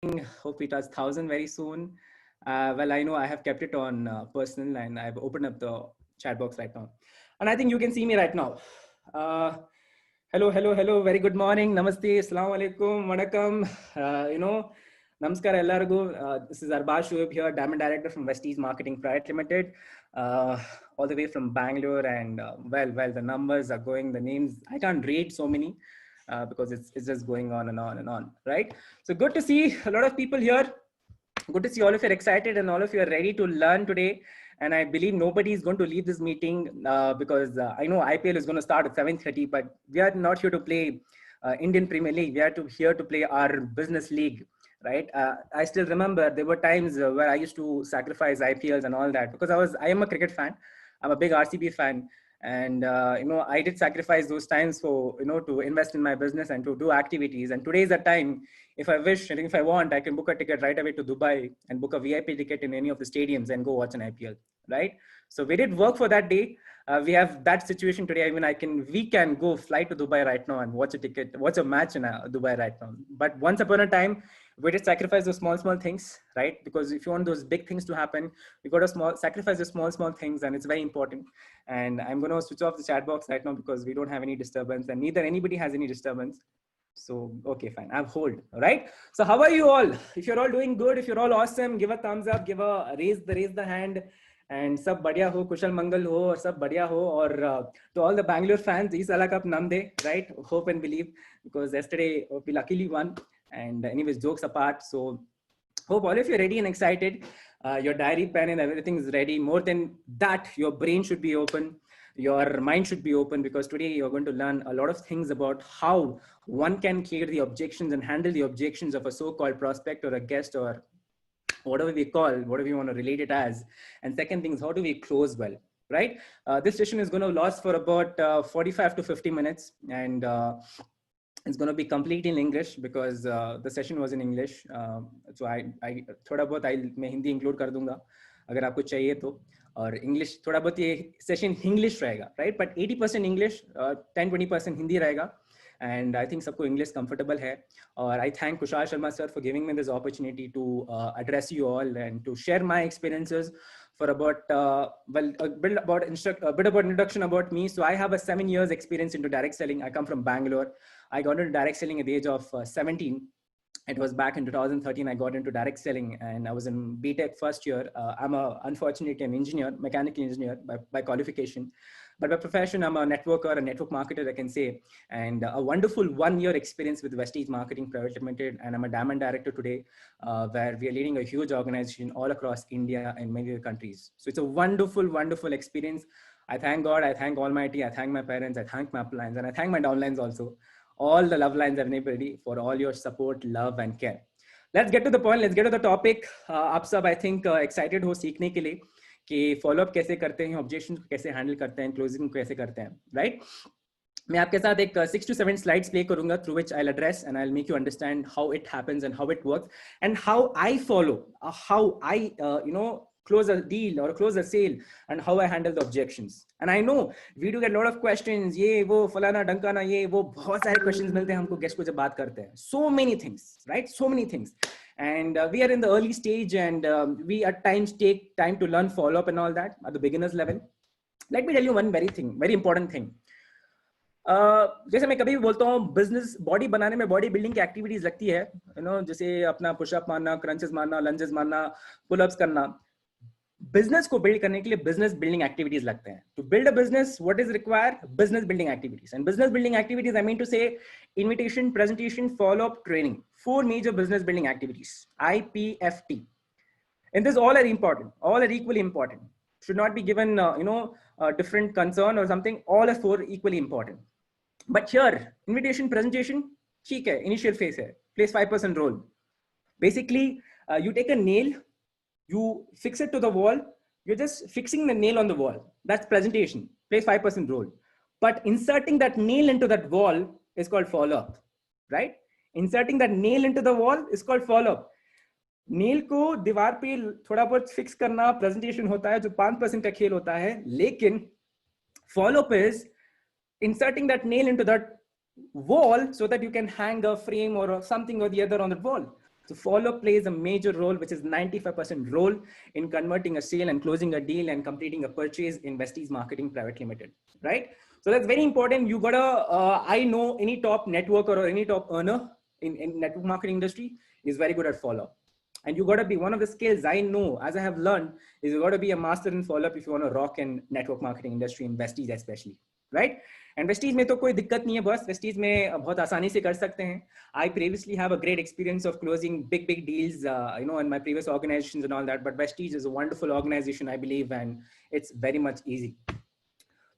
Hope we touch 1,000 very soon. Well, I know I have kept it on personal and I've opened up the chat box right now. And I think you can see me right now. Hello. Very good morning. Namaste. Assalamu alaikum. Wanakam. Namaskar ellargu. This is Arbaz Shoaib here, Diamond Director from Westies Marketing Private Limited, all the way from Bangalore. And well, the numbers are going, the names, I can't read so many. Because it's just going on and on and on, right? So good to see a lot of people here. Good to see all of you are excited and all of you are ready to learn today. And I believe nobody is going to leave this meeting because I know IPL is going to start at 7:30, but we are not here to play Indian Premier League. We are here to play our business league, right? I still remember there were times where I used to sacrifice IPLs and all that because I am a cricket fan. I'm a big RCB fan, and I did sacrifice those times for to invest in my business and to do activities. And today is the time. If I wish and if I want, I can book a ticket right away to Dubai and book a VIP ticket in any of the stadiums and go watch an IPL, right? So we did work for that day. We have that situation today. I mean, we can go fly to Dubai right now and watch a match in Dubai right now. But once upon a time, we did sacrifice those small things, right? Because if you want those big things to happen, you got to sacrifice the small things, and it's very important. And I'm going to switch off the chat box right now because we don't have any disturbance, and neither anybody has any disturbance. So, okay, fine. I've hold. All right. So how are you all? If you're all doing good, if you're all awesome, give a thumbs up, raise the hand. And sab badhiya ho, kushal mangal ho, or sab badhiya ho, or to all the Bangalore fans, is ala cup namde, right? Hope and believe, because yesterday we luckily won. And anyways, jokes apart. So hope all of you are ready and excited. Your diary, pen, and everything is ready. More than that, your brain should be open. Your mind should be open, because today you're going to learn a lot of things about how one can clear the objections and handle the objections of a so-called prospect or a guest or whatever you want to relate it as. And second thing is, how do we close well, right? This session is going to last for about 45 to 50 minutes. And it's going to be completely in English because the session was in English. So I थोड़ा बहुत मैं Hindi include कर दूंगा अगर आपको चाहिए तो. और इंग्लिश थोड़ा बहुत ये सेशन इंग्लिश रहेगा, राइट? बट 80% इंग्लिश, 10-20% हिंदी रहेगा. And I think सबको इंग्लिश कंफर्टेबल है. और I thank Kushal Sharma sir for giving me this opportunity to address you all and to share my experiences for about a bit about introduction about me. So I have a 7 years experience into direct selling. I come from Bangalore. I got into direct selling at the age of 17. It was back in 2013. I got into direct selling, and I was in BTech first year. I'm unfortunately an engineer, mechanical engineer by qualification, but by profession, I'm a networker, a network marketer, I can say, and a wonderful 1 year experience with Westies Marketing Private Limited. And I'm a Diamond Director today, where we are leading a huge organization all across India and many other countries. So it's a wonderful experience. I thank God, I thank Almighty, I thank my parents, I thank my uplines, and I thank my downlines also. All the love lines, everybody, for all your support, love, and care. Let's get to the point. Let's get to the topic. आप सब I think excited हो सीखने के लिए कि follow up कैसे करते हैं, objections को कैसे handle करते हैं, closing को कैसे करते हैं, right? मैं आपके साथ एक 6 to 7 slides play करूँगा through which I'll address and I'll make you understand how it happens and how it works and how I follow, how I close a deal or close a sale and how I handle the objections. And I know we do get a lot of questions. ये वो फलाना डंकाना ये वो बहुत सारे questions मिलते हैं हमको guest को जब बात करते हैं. So many things, right? So many things. And we are in the early stage, and we at times take time to learn follow up and all that at the beginners level. Let me tell you one very important thing. जैसे मैं कभी भी बोलता हूँ, business body बनाने में body building की activities लगती है, जैसे अपना पुशअप मारना, क्रंचेस मारना, लंजेस मारना, पुलअप्स करना. बिजनेस को बिल्ड करने के लिए बिजनेस बिल्डिंग एक्टिविटीज लगते हैं. To build a business, what is required? Business building activities. And business building activities, I mean to say invitation, presentation, follow up, training. 4 major business building activities, IPFT. And this all are important, all are equally important, should not be given different concern or something. All are 4 equally important. But here, invitation, presentation, ठीक है, initial phase है, plays 5% role. Basically, you take a nail, you fix it to the wall, you're just fixing the nail on the wall. That's presentation, plays 5% role. But inserting that nail into that wall is called follow-up, right? Inserting that nail into the wall is called follow-up. Nail को दीवार पे थोड़ा बहुत fix करना presentation होता है, जो 5% का खेल होता है. लेकिन follow-up is inserting that nail into that wall so that you can hang a frame or something or the other on the wall. So follow-up plays a major role, which is 95% role in converting a sale and closing a deal and completing a purchase in Vesties Marketing Private Limited, right? So that's very important. You gotta, I know any top networker or any top earner in network marketing industry is very good at follow-up. And you gotta be, one of the skills I know, as I have learned, is you gotta be a master in follow-up if you want to rock in network marketing industry, in Vesties especially, right? And Vesties में तो कोई दिक्कत नहीं है बस, Vesties में बहुत आसानी से कर सकते हैं. I previously have a great experience of closing big deals, in my previous organizations and all that. But Vestige is a wonderful organization, I believe, and it's very much easy.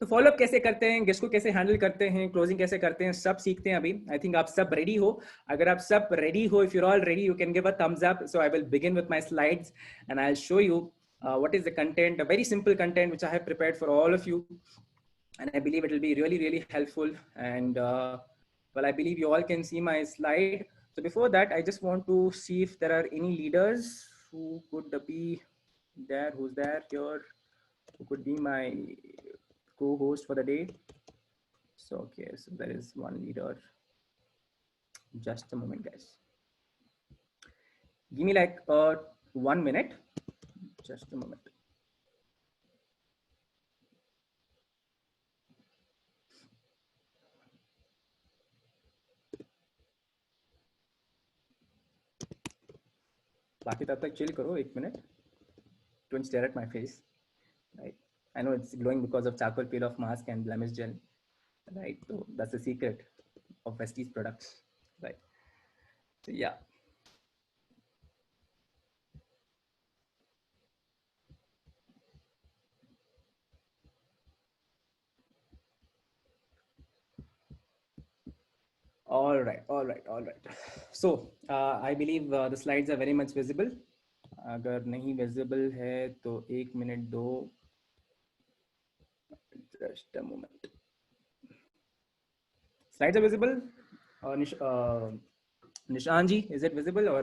तो follow up कैसे करते हैं, guest को कैसे handle करते हैं, closing कैसे करते हैं, सब सीखते हैं अभी. आई थिंक आप सब रेडी हो. अगर आप सब रेडी हो, if you are all ready, you can give a thumbs up. So I will begin with my slides and I will show you what is the content, a very simple content which I have prepared for all of you, and I believe it will be really helpful. And well, I believe you all can see my slide. So before that, I just want to see if there are any leaders who could be there, who's there here, who could be my co-host for the day. So okay, so there is one leader. Just a moment, guys. Give me like 1 minute. Just a moment. बाकी तब तक chill करो 1 minute. Don't stare at my face. Right. I know it's glowing because of charcoal peel off mask and blemish gel. Right. So that's the secret of Vestige products. Right. So yeah. All right. So I believe the slides are very much visible. अगर नहीं visible है तो 1 minute दो. Just a moment. Slides are visible. Nishan ji, is it visible? Or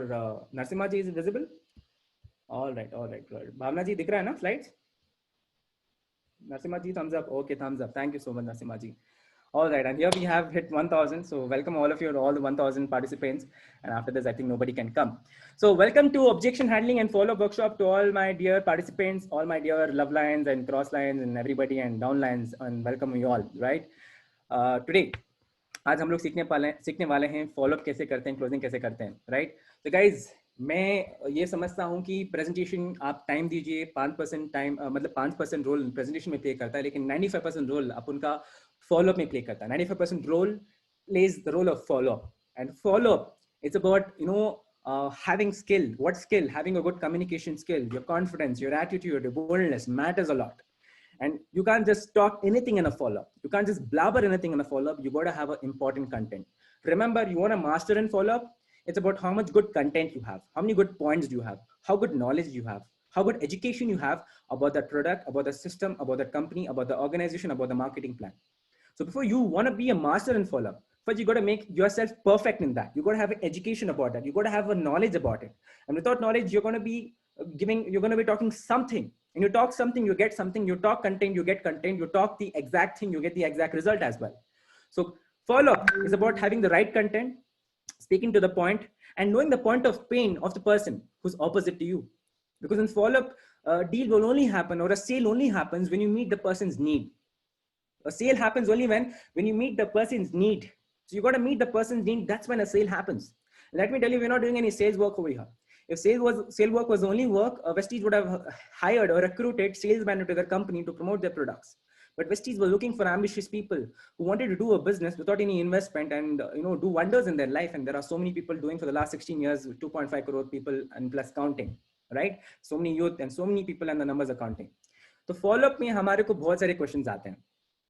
Narsimha ji, is it visible? All right. Bhavna ji, दिख रहा है ना slides? Narsimha ji, thumbs up. Okay, thumbs up. Thank you so much, Narsimha ji. All right, and here we have hit 1000. So welcome all of you, all the 1000 participants. And after this, I think nobody can come. So welcome to objection handling and follow-up workshop to all my dear participants, all my dear love lines and cross lines and everybody and down lines, and welcome you all, right? Today, आज हम लोग सीखने वाले हैं follow up कैसे करते हैं, closing कैसे करते हैं, राइट? तो गाइज, मैं ये समझता हूँ कि प्रेजेंटेशन आप टाइम दीजिए, 5% टाइम, मतलब 5% रोल प्रेजेंटेशन में प्ले करता है, लेकिन 95% रोल आप उनका follow-up में play करता है. 95% role plays the role of follow-up. And follow-up, it's about, having skill. What skill? Having a good communication skill, your confidence, your attitude, your boldness matters a lot. And you can't just talk anything in a follow-up. You can't just blabber anything in a follow-up. You got to have an important content. Remember, you want to master in follow-up. It's about how much good content you have, how many good points do you have, how good knowledge you have, how good education you have about that product, about the system, about the company, about the organization, about the marketing plan. So before you want to be a master in follow-up, first you got to make yourself perfect in that. You got to have an education about that. You got to have a knowledge about it. And without knowledge, you're going to be talking something. And you talk something, you get something. You talk content, you get content. You talk the exact thing, you get the exact result as well. So follow-up is about having the right content, speaking to the point, and knowing the point of pain of the person who's opposite to you. Because in follow-up, a deal will only happen, or a sale only happens when you meet the person's need. A sale happens only when you meet the person's need. So you got to meet the person's need. That's when a sale happens. Let me tell you, we're not doing any sales work over here. If sale work was only work, Vestige would have hired or recruited salesmen into their company to promote their products. But Vestige were looking for ambitious people who wanted to do a business without any investment and do wonders in their life. And there are so many people doing for the last 16 years, 2.5 crore people and plus counting, right? So many youth and so many people, and the numbers are counting. So follow-up में हमारे को बहुत सारे questions आते हैं.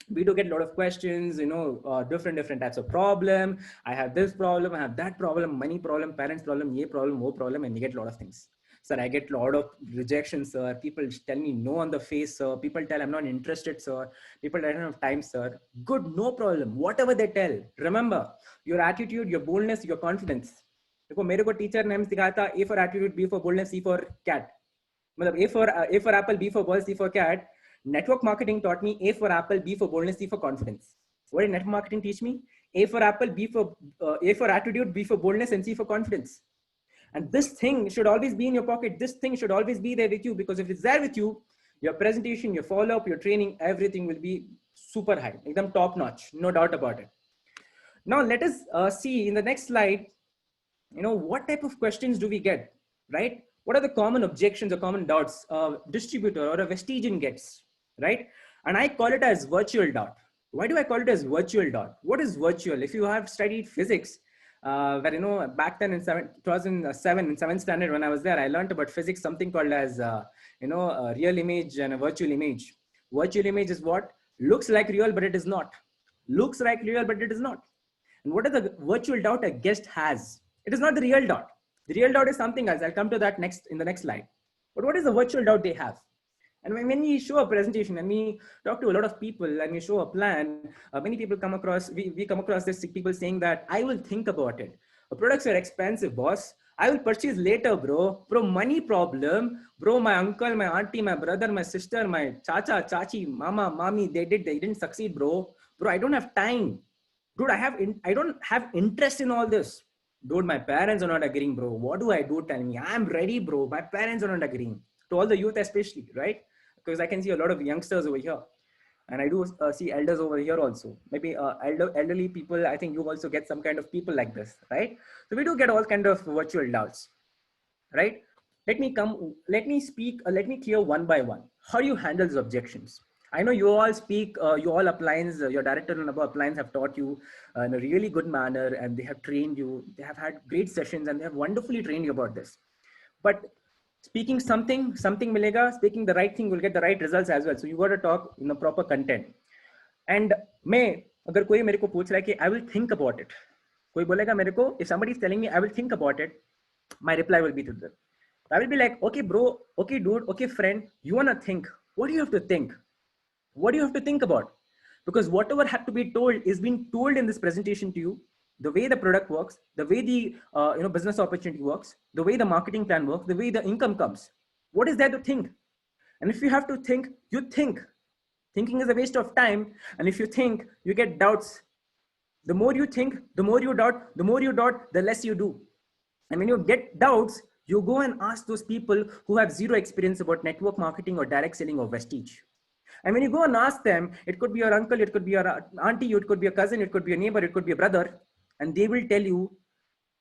We do get a lot of questions, different types of problem. I have this problem, I have that problem, money problem, parents problem, ye problem, wo problem, and you get a lot of things. Sir, I get a lot of rejections, sir. People tell me no on the face, sir. People tell I'm not interested, sir. People tell I don't have time, sir. Good, no problem. Whatever they tell, remember your attitude, your boldness, your confidence. देखो मेरे को teacher ने हमें सिखाया था A for attitude, B for boldness, C for cat. मतलब A for apple, B for ball, C for cat. Network marketing taught me A for apple, B for boldness, C for confidence. What did network marketing teach me? A for apple, A for attitude, B for boldness, and C for confidence. And this thing should always be in your pocket. This thing should always be there with you, because if it's there with you, your presentation, your follow-up, your training, everything will be super high, ekdam top notch, no doubt about it. Now let us see in the next slide, what type of questions do we get, right? What are the common objections or common doubts a distributor or a Vestigian gets, right? And I call it as virtual doubt. Why do I call it as virtual doubt? What is virtual? If you have studied physics, where, back then in 2007, in 7th standard, when I was there, I learned about physics, something called as, a real image and a virtual image. Virtual image is what? Looks like real, but it is not. Looks like real, but it is not. And what is the virtual doubt a guest has? It is not the real doubt. The real doubt is something else. I'll come to that in the next slide. But what is the virtual doubt they have? And when we show a presentation and we talk to a lot of people and we show a plan, many people come across, we come across this people saying that I will think about it. Products are expensive, boss. I will purchase later, bro. Bro, money problem. Bro, my uncle, my auntie, my brother, my sister, my chacha, chachi, mama, mommy, they didn't succeed, bro. Bro, I don't have time. Dude, I don't have interest in all this. Dude, my parents are not agreeing, bro. What do I do? Tell me. I'm ready, bro. My parents are not agreeing. To all the youth especially, right? Because I can see a lot of youngsters over here. And I do see elders over here also. Maybe elderly people, I think you also get some kind of people like this, right? So we do get all kind of virtual doubts, right? Let me clear one by one. How do you handle these objections? I know you all speak, you all appliance, your director and above appliance have taught you in a really good manner, and they have trained you. They have had great sessions and they have wonderfully trained you about this. But speaking something milega, speaking the right thing will get the right results as well. So you got to talk in the proper content. And agar koi mere ko pooch raha hai ki I will think about it. Koi bolega mere ko, if somebody is telling me I will think about it, my reply will be to them. I will be like, okay, bro, okay, dude, okay, friend, you want to think. What do you have to think? What do you have to think about? Because whatever had to be told is being told in this presentation to you. The way the product works, the way the business opportunity works, the way the marketing plan works, the way the income comes. What is there to think? And if you have to think, you think. Thinking is a waste of time. And if you think, you get doubts. The more you think, the more you doubt, the less you do. And when you get doubts, you go and ask those people who have zero experience about network marketing or direct selling or Vestige. And when you go and ask them, it could be your uncle, it could be your auntie, it could be a cousin, it could be a neighbor, it could be a brother. And they will tell you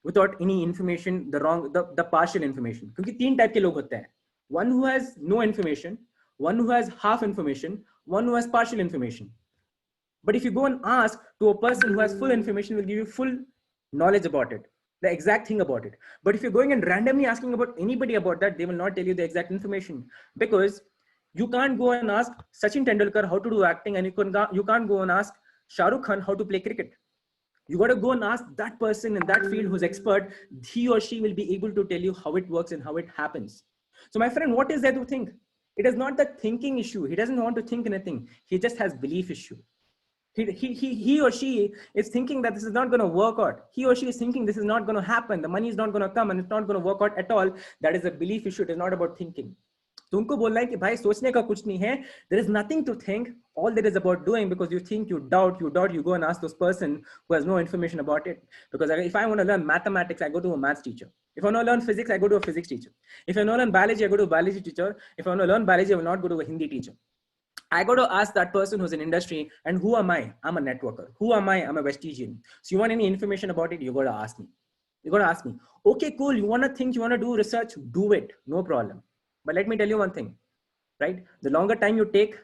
without any information, the partial information. Because three type ke log hote hain. One who has no information, one who has half information, one who has partial information. But if you go and ask to a person who has full information, will give you full knowledge about it, the exact thing about it. But if you're going and randomly asking about anybody about that, they will not tell you the exact information, because you can't go and ask Sachin Tendulkar how to do acting, and you can't go and ask Shah Rukh Khan how to play cricket. You got to go and ask that person in that field who's expert. He or she will be able to tell you how it works and how it happens. So my friend, what is there to think? It is not the thinking issue. He doesn't want to think anything. He just has belief issue. He or she is thinking that this is not going to work out. He or she is thinking this is not going to happen. The money is not going to come and it's not going to work out at all. That is a belief issue. It is not about thinking. तुमको बोलना है कि भाई सोचने का कुछ नहीं है. There is nothing to think. All that is about doing, because you think, you doubt, you go and ask those person who has no information about it. Because if I want to learn mathematics, I go to a maths teacher. If I want to learn physics, I go to a physics teacher. If I want to learn biology, I go to a biology teacher. If I want to learn biology, I will not go to a Hindi teacher. I got to ask that person who's in industry, and who am I? I'm a networker. Who am I? I'm a Vestigian. So you want any information about it, you got to ask me. You got to ask me. Okay, cool. You want to think, you want to do research, do it. No problem. But let me tell you one thing, right? The longer time you take,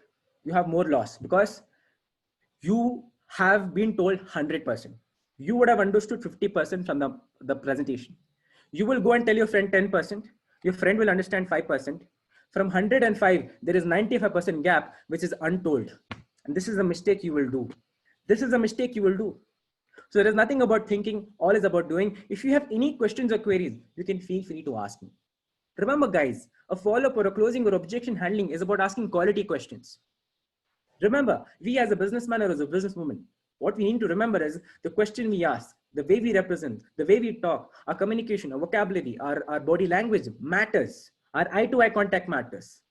you have more loss, because you have been told 100%. You would have understood 50% from the presentation. You will go and tell your friend 10%. Your friend will understand 5%. From 105, there is 95% gap, which is untold. And this is a mistake you will do. This is a mistake you will do. So there is nothing about thinking. All is about doing. If you have any questions or queries, you can feel free to ask me. Remember, guys, a follow-up or a closing or objection handling is about asking quality questions. Remember, we as a businessman or as a businesswoman, what we need to remember is the question we ask, the way we represent, the way we talk, our communication, our vocabulary, our body language matters. Our eye-to-eye contact matters.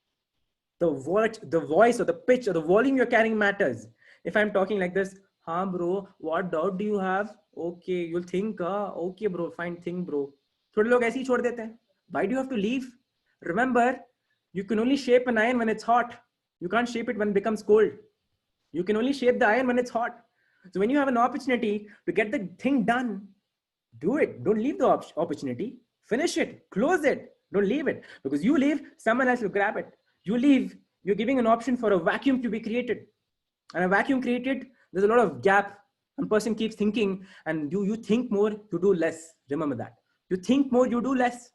The voice or the pitch or the volume you're carrying matters. If I'm talking like this, bro, what doubt do you have? Okay, you'll think, okay, bro, fine, think, bro. थोड़े लोग ऐसे ही छोड़ देते हैं. Why do you have to leave? Remember, you can only shape an iron when it's hot. You can't shape it when it becomes cold. You can only shape the iron when it's hot. So when you have an opportunity to get the thing done, do it. Don't leave the opportunity. Finish it. Close it. Don't leave it. Because you leave, someone else will grab it. You leave, you're giving an option for a vacuum to be created. And a vacuum created, there's a lot of gap. One person keeps thinking, and you think more, you do less. Remember that. You think more, you do less.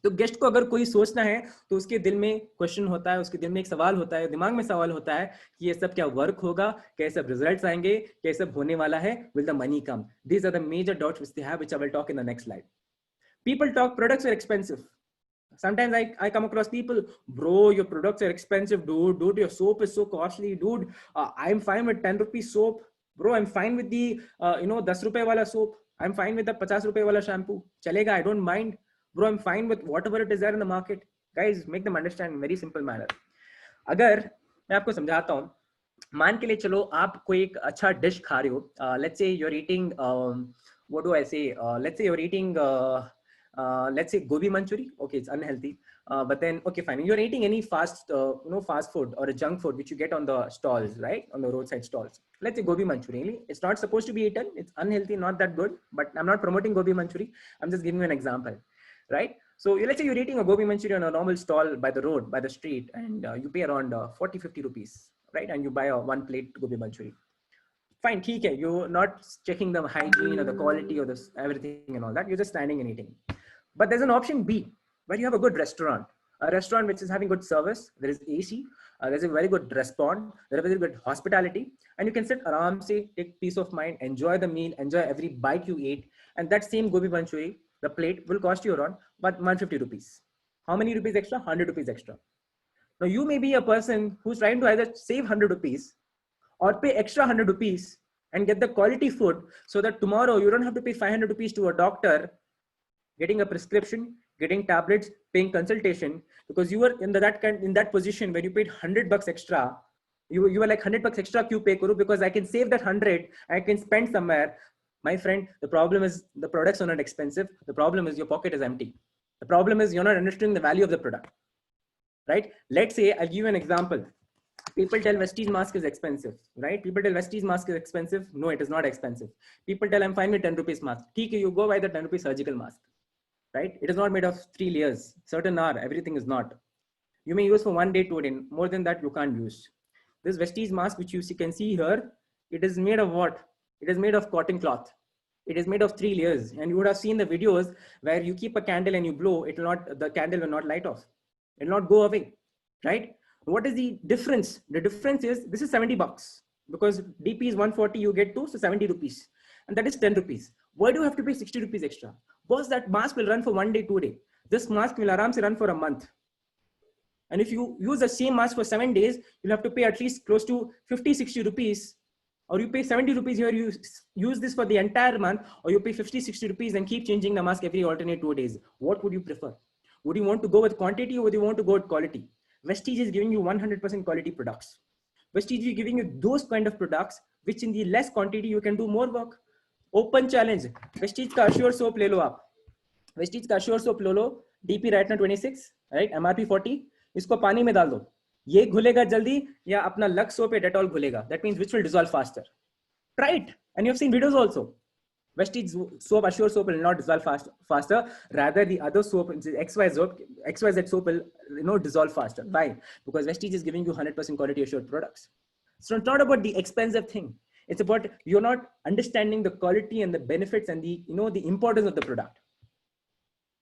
तो guest को अगर कोई सोचना है तो उसके दिल में क्वेश्चन होता है, उसके दिल में एक सवाल होता है, दिमाग में सवाल होता है कि ये सब क्या वर्क होगा, कैसे सब रिजल्ट्स आएंगे, कैसे सब होने वाला है, will the money come. These are the major dots which they have, which I will talk in the next slide. People talk products are expensive. Sometimes I come across people, bro, your products are expensive, dude, your soap is so costly, dude. I'm fine with 10 rupees soap, bro. I'm fine with the 10 rupees wala soap. I'm fine with the 50 rupees wala shampoo. Chalega, I don't mind, bro. I'm fine with whatever it is there in the market. Guys, make them understand in very simple manner. अगर मैं आपको समझाता हूँ, मान के लिए चलो आप कोई एक अच्छा डिश खा रहे हो. Let's say you're eating what do I say? Let's say you're eating let's say gobi manchuri. Okay, it's unhealthy, but then okay, fine, you're eating any fast fast food or a junk food which you get on the stalls, right, on the roadside stalls. Let's say gobi manchuri. It's not supposed to be eaten. It's unhealthy, not that good, but I'm not promoting gobi manchuri. I'm just giving you an example, right? So let's say you're eating a gobi manchuri on a normal stall by the road, by the street, and you pay around 40-50 rupees, right? And you buy a one plate gobi manchuri. Fine, theek hai, you're not checking the hygiene or the quality or this everything and all that. You're just standing and eating. But there's an option B, where you have a good restaurant, a restaurant which is having good service. There is AC, there's a very good respond, there is very good hospitality, and you can sit aram se, take peace of mind, enjoy the meal, enjoy every bite you eat. And that same gobi manchuri, the plate will cost you around but 150 rupees. How many rupees extra? 100 rupees extra. Now you may be a person who's trying to either save 100 rupees or pay extra 100 rupees and get the quality food, so that tomorrow you don't have to pay 500 rupees to a doctor, getting a prescription, getting tablets, paying consultation, because you were in that position where you paid 100 bucks extra. You were like 100 bucks extra क्यों pay करूँ, because I can save that 100, I can spend somewhere. My friend, the problem is the products are not expensive. The problem is your pocket is empty. The problem is you're not understanding the value of the product, right? Let's say, I'll give you an example. People tell Vestige mask is expensive, right? People tell Vestige mask is expensive. No, it is not expensive. People tell I'm fine with 10 rupees mask. Okay, you go buy the 10 rupees surgical mask, right? It is not made of 3 layers. Certain are, everything is not. You may use for 1 day, 2 days. More than that, you can't use. This Vestige mask, which you can see here, it is made of what? It is made of cotton cloth. It is made of 3 layers. And you would have seen the videos where you keep a candle and you blow, the candle will not light off. It will not go away, right? What is the difference? The difference is, this is 70 bucks, because DP is 140, you get 2, so 70 rupees. And that is 10 rupees. Why do you have to pay 60 rupees extra? Boss, that mask will run for 1 day, 2 days. This mask will aram se run for a month. And if you use the same mask for 7 days, you'll have to pay at least close to 50, 60 rupees. Or you pay 70 rupees here, you use this for the entire month, or you pay 50, 60 rupees and keep changing the mask every alternate 2 days. What would you prefer? Would you want to go with quantity, or would you want to go with quality? Vestige is giving you 100% quality products. Vestige is giving you those kind of products which in the less quantity you can do more work. Open challenge. Vestige ka Assure soap le lo aap. Vestige ka Assure soap le lo. DP right now 26, right? MRP 40. इसको पानी में डाल दो. ये घुलेगा जल्दी या अपना Lux soap या Dettol घुलेगा. That means which will dissolve faster. Try it. And you have seen videos also. Vestige soap, Assure soap will not dissolve faster. Rather, the other soap, XYZ soap will dissolve faster. Why? Because Vestige is giving you 100% quality assured products. So it's not about the expensive thing. It's about you're not understanding the quality and the benefits and the importance of the product,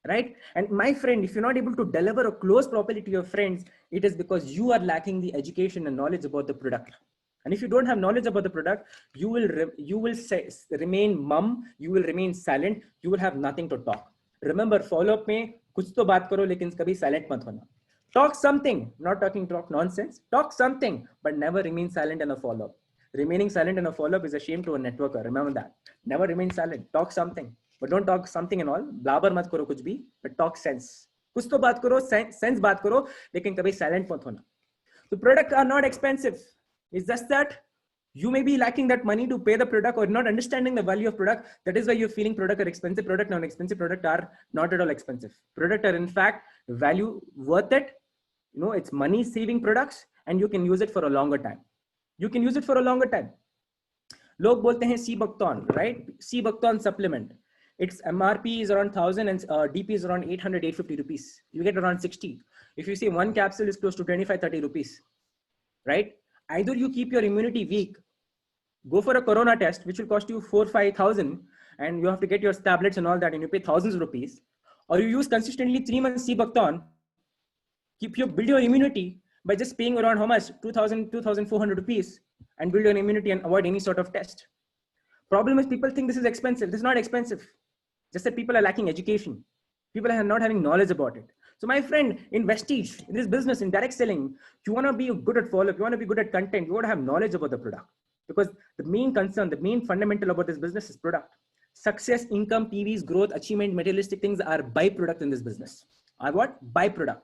right? And my friend, if you're not able to deliver or close properly to your friends, it is because you are lacking the education and knowledge about the product. And if you don't have knowledge about the product, you will remain mum, you will remain silent, you will have nothing to talk. Remember, follow-up में कुछ तो बात करो, लेकिन कभी silent मत होना. Talk something, not talk nonsense. Talk something, but never remain silent in a follow-up. Remaining silent in a follow-up is a shame to a networker. Remember that. Never remain silent. Talk something, but don't talk something and all. Blabber मत करो कुछ भी, but talk sense. कुछ तो बात करो, sense बात करो, लेकिन कभी silent मत होना. The products are not expensive. It's just that You may be lacking that money to pay the product or not understanding the value of product. That is why you're feeling product are expensive. Product non-expensive. Product are not at all expensive. Product are in fact value worth it. It's money saving products and you can use it for a longer time. You can use it for a longer time. लोग बोलते हैं Cibacton, right? Cibacton supplement. Its MRP is around 1,000 and DP is around 800, 850 rupees. You get around 60. If you say one capsule is close to 25, 30 rupees, right? Either you keep your immunity weak, go for a corona test, which will cost you 4, 5,000, and you have to get your tablets and all that, and you pay thousands of rupees, or you use consistently 3 months Cibacton, build your immunity by just paying around how much? 2,000, 2,400 rupees, and build your immunity and avoid any sort of test. Problem is people think this is expensive. This is not expensive. Just that people are lacking education. People are not having knowledge about it. So my friend, in Vestige, in this business, in direct selling, you want to be good at follow-up, you want to be good at content, you want to have knowledge about the product. Because the main concern, the main fundamental about this business is product. Success, income, PVs, growth, achievement, materialistic things are byproduct in this business. Are what? Byproduct.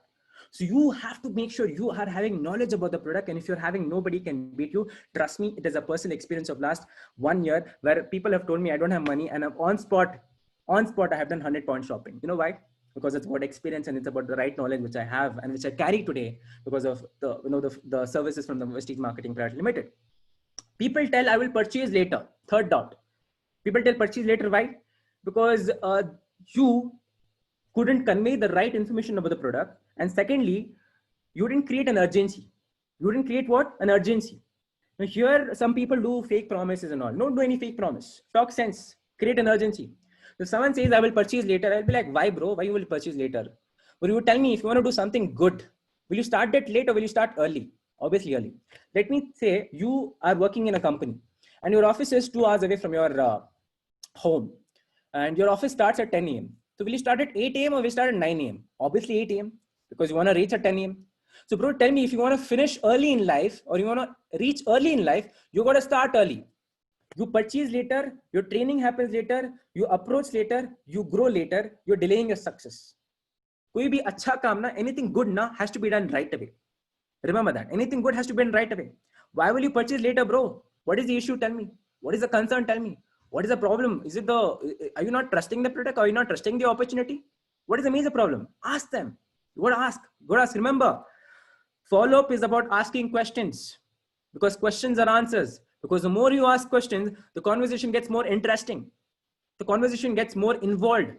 So you have to make sure you are having knowledge about the product. And if you're having, nobody can beat you. Trust me, it is a personal experience of last 1 year where people have told me I don't have money and I'm on spot, I have done 100-point shopping. You know why? Because it's about experience and it's about the right knowledge which I have and which I carry today because of the services from the Vestige Marketing Private Limited. People tell I will purchase later. Third dot. People tell purchase later. Why? Because you couldn't convey the right information about the product. And secondly, you didn't create an urgency. You didn't create what? An urgency. Now here, some people do fake promises and all. Don't do any fake promise. Talk sense. Create an urgency. If someone says I will purchase later, I'll be like, why bro? Why you will purchase later? But you would tell me if you want to do something good, will you start that late or will you start early? Obviously early. Let me say you are working in a company and your office is 2 hours away from your home and your office starts at 10 a.m. So will you start at 8 a.m. or will you start at 9 a.m.? Obviously 8 a.m. because you want to reach at 10 a.m. So bro, tell me if you want to finish early in life or you want to reach early in life, you got to start early. You purchase later, your training happens later, you approach later, you grow later, you're delaying your success. कोई भी अच्छा काम ना, anything good na has to be done right away. Remember that. Anything good has to be done right away. Why will you purchase later, bro? What is the issue? Tell me. What is the concern? Tell me. What is the problem? Are you not trusting the product? Are you not trusting the opportunity? What is the major problem? Ask them. You got to ask. You got to ask. Remember, follow-up is about asking questions because questions are answers. Because the more you ask questions, the conversation gets more interesting. The conversation gets more involved.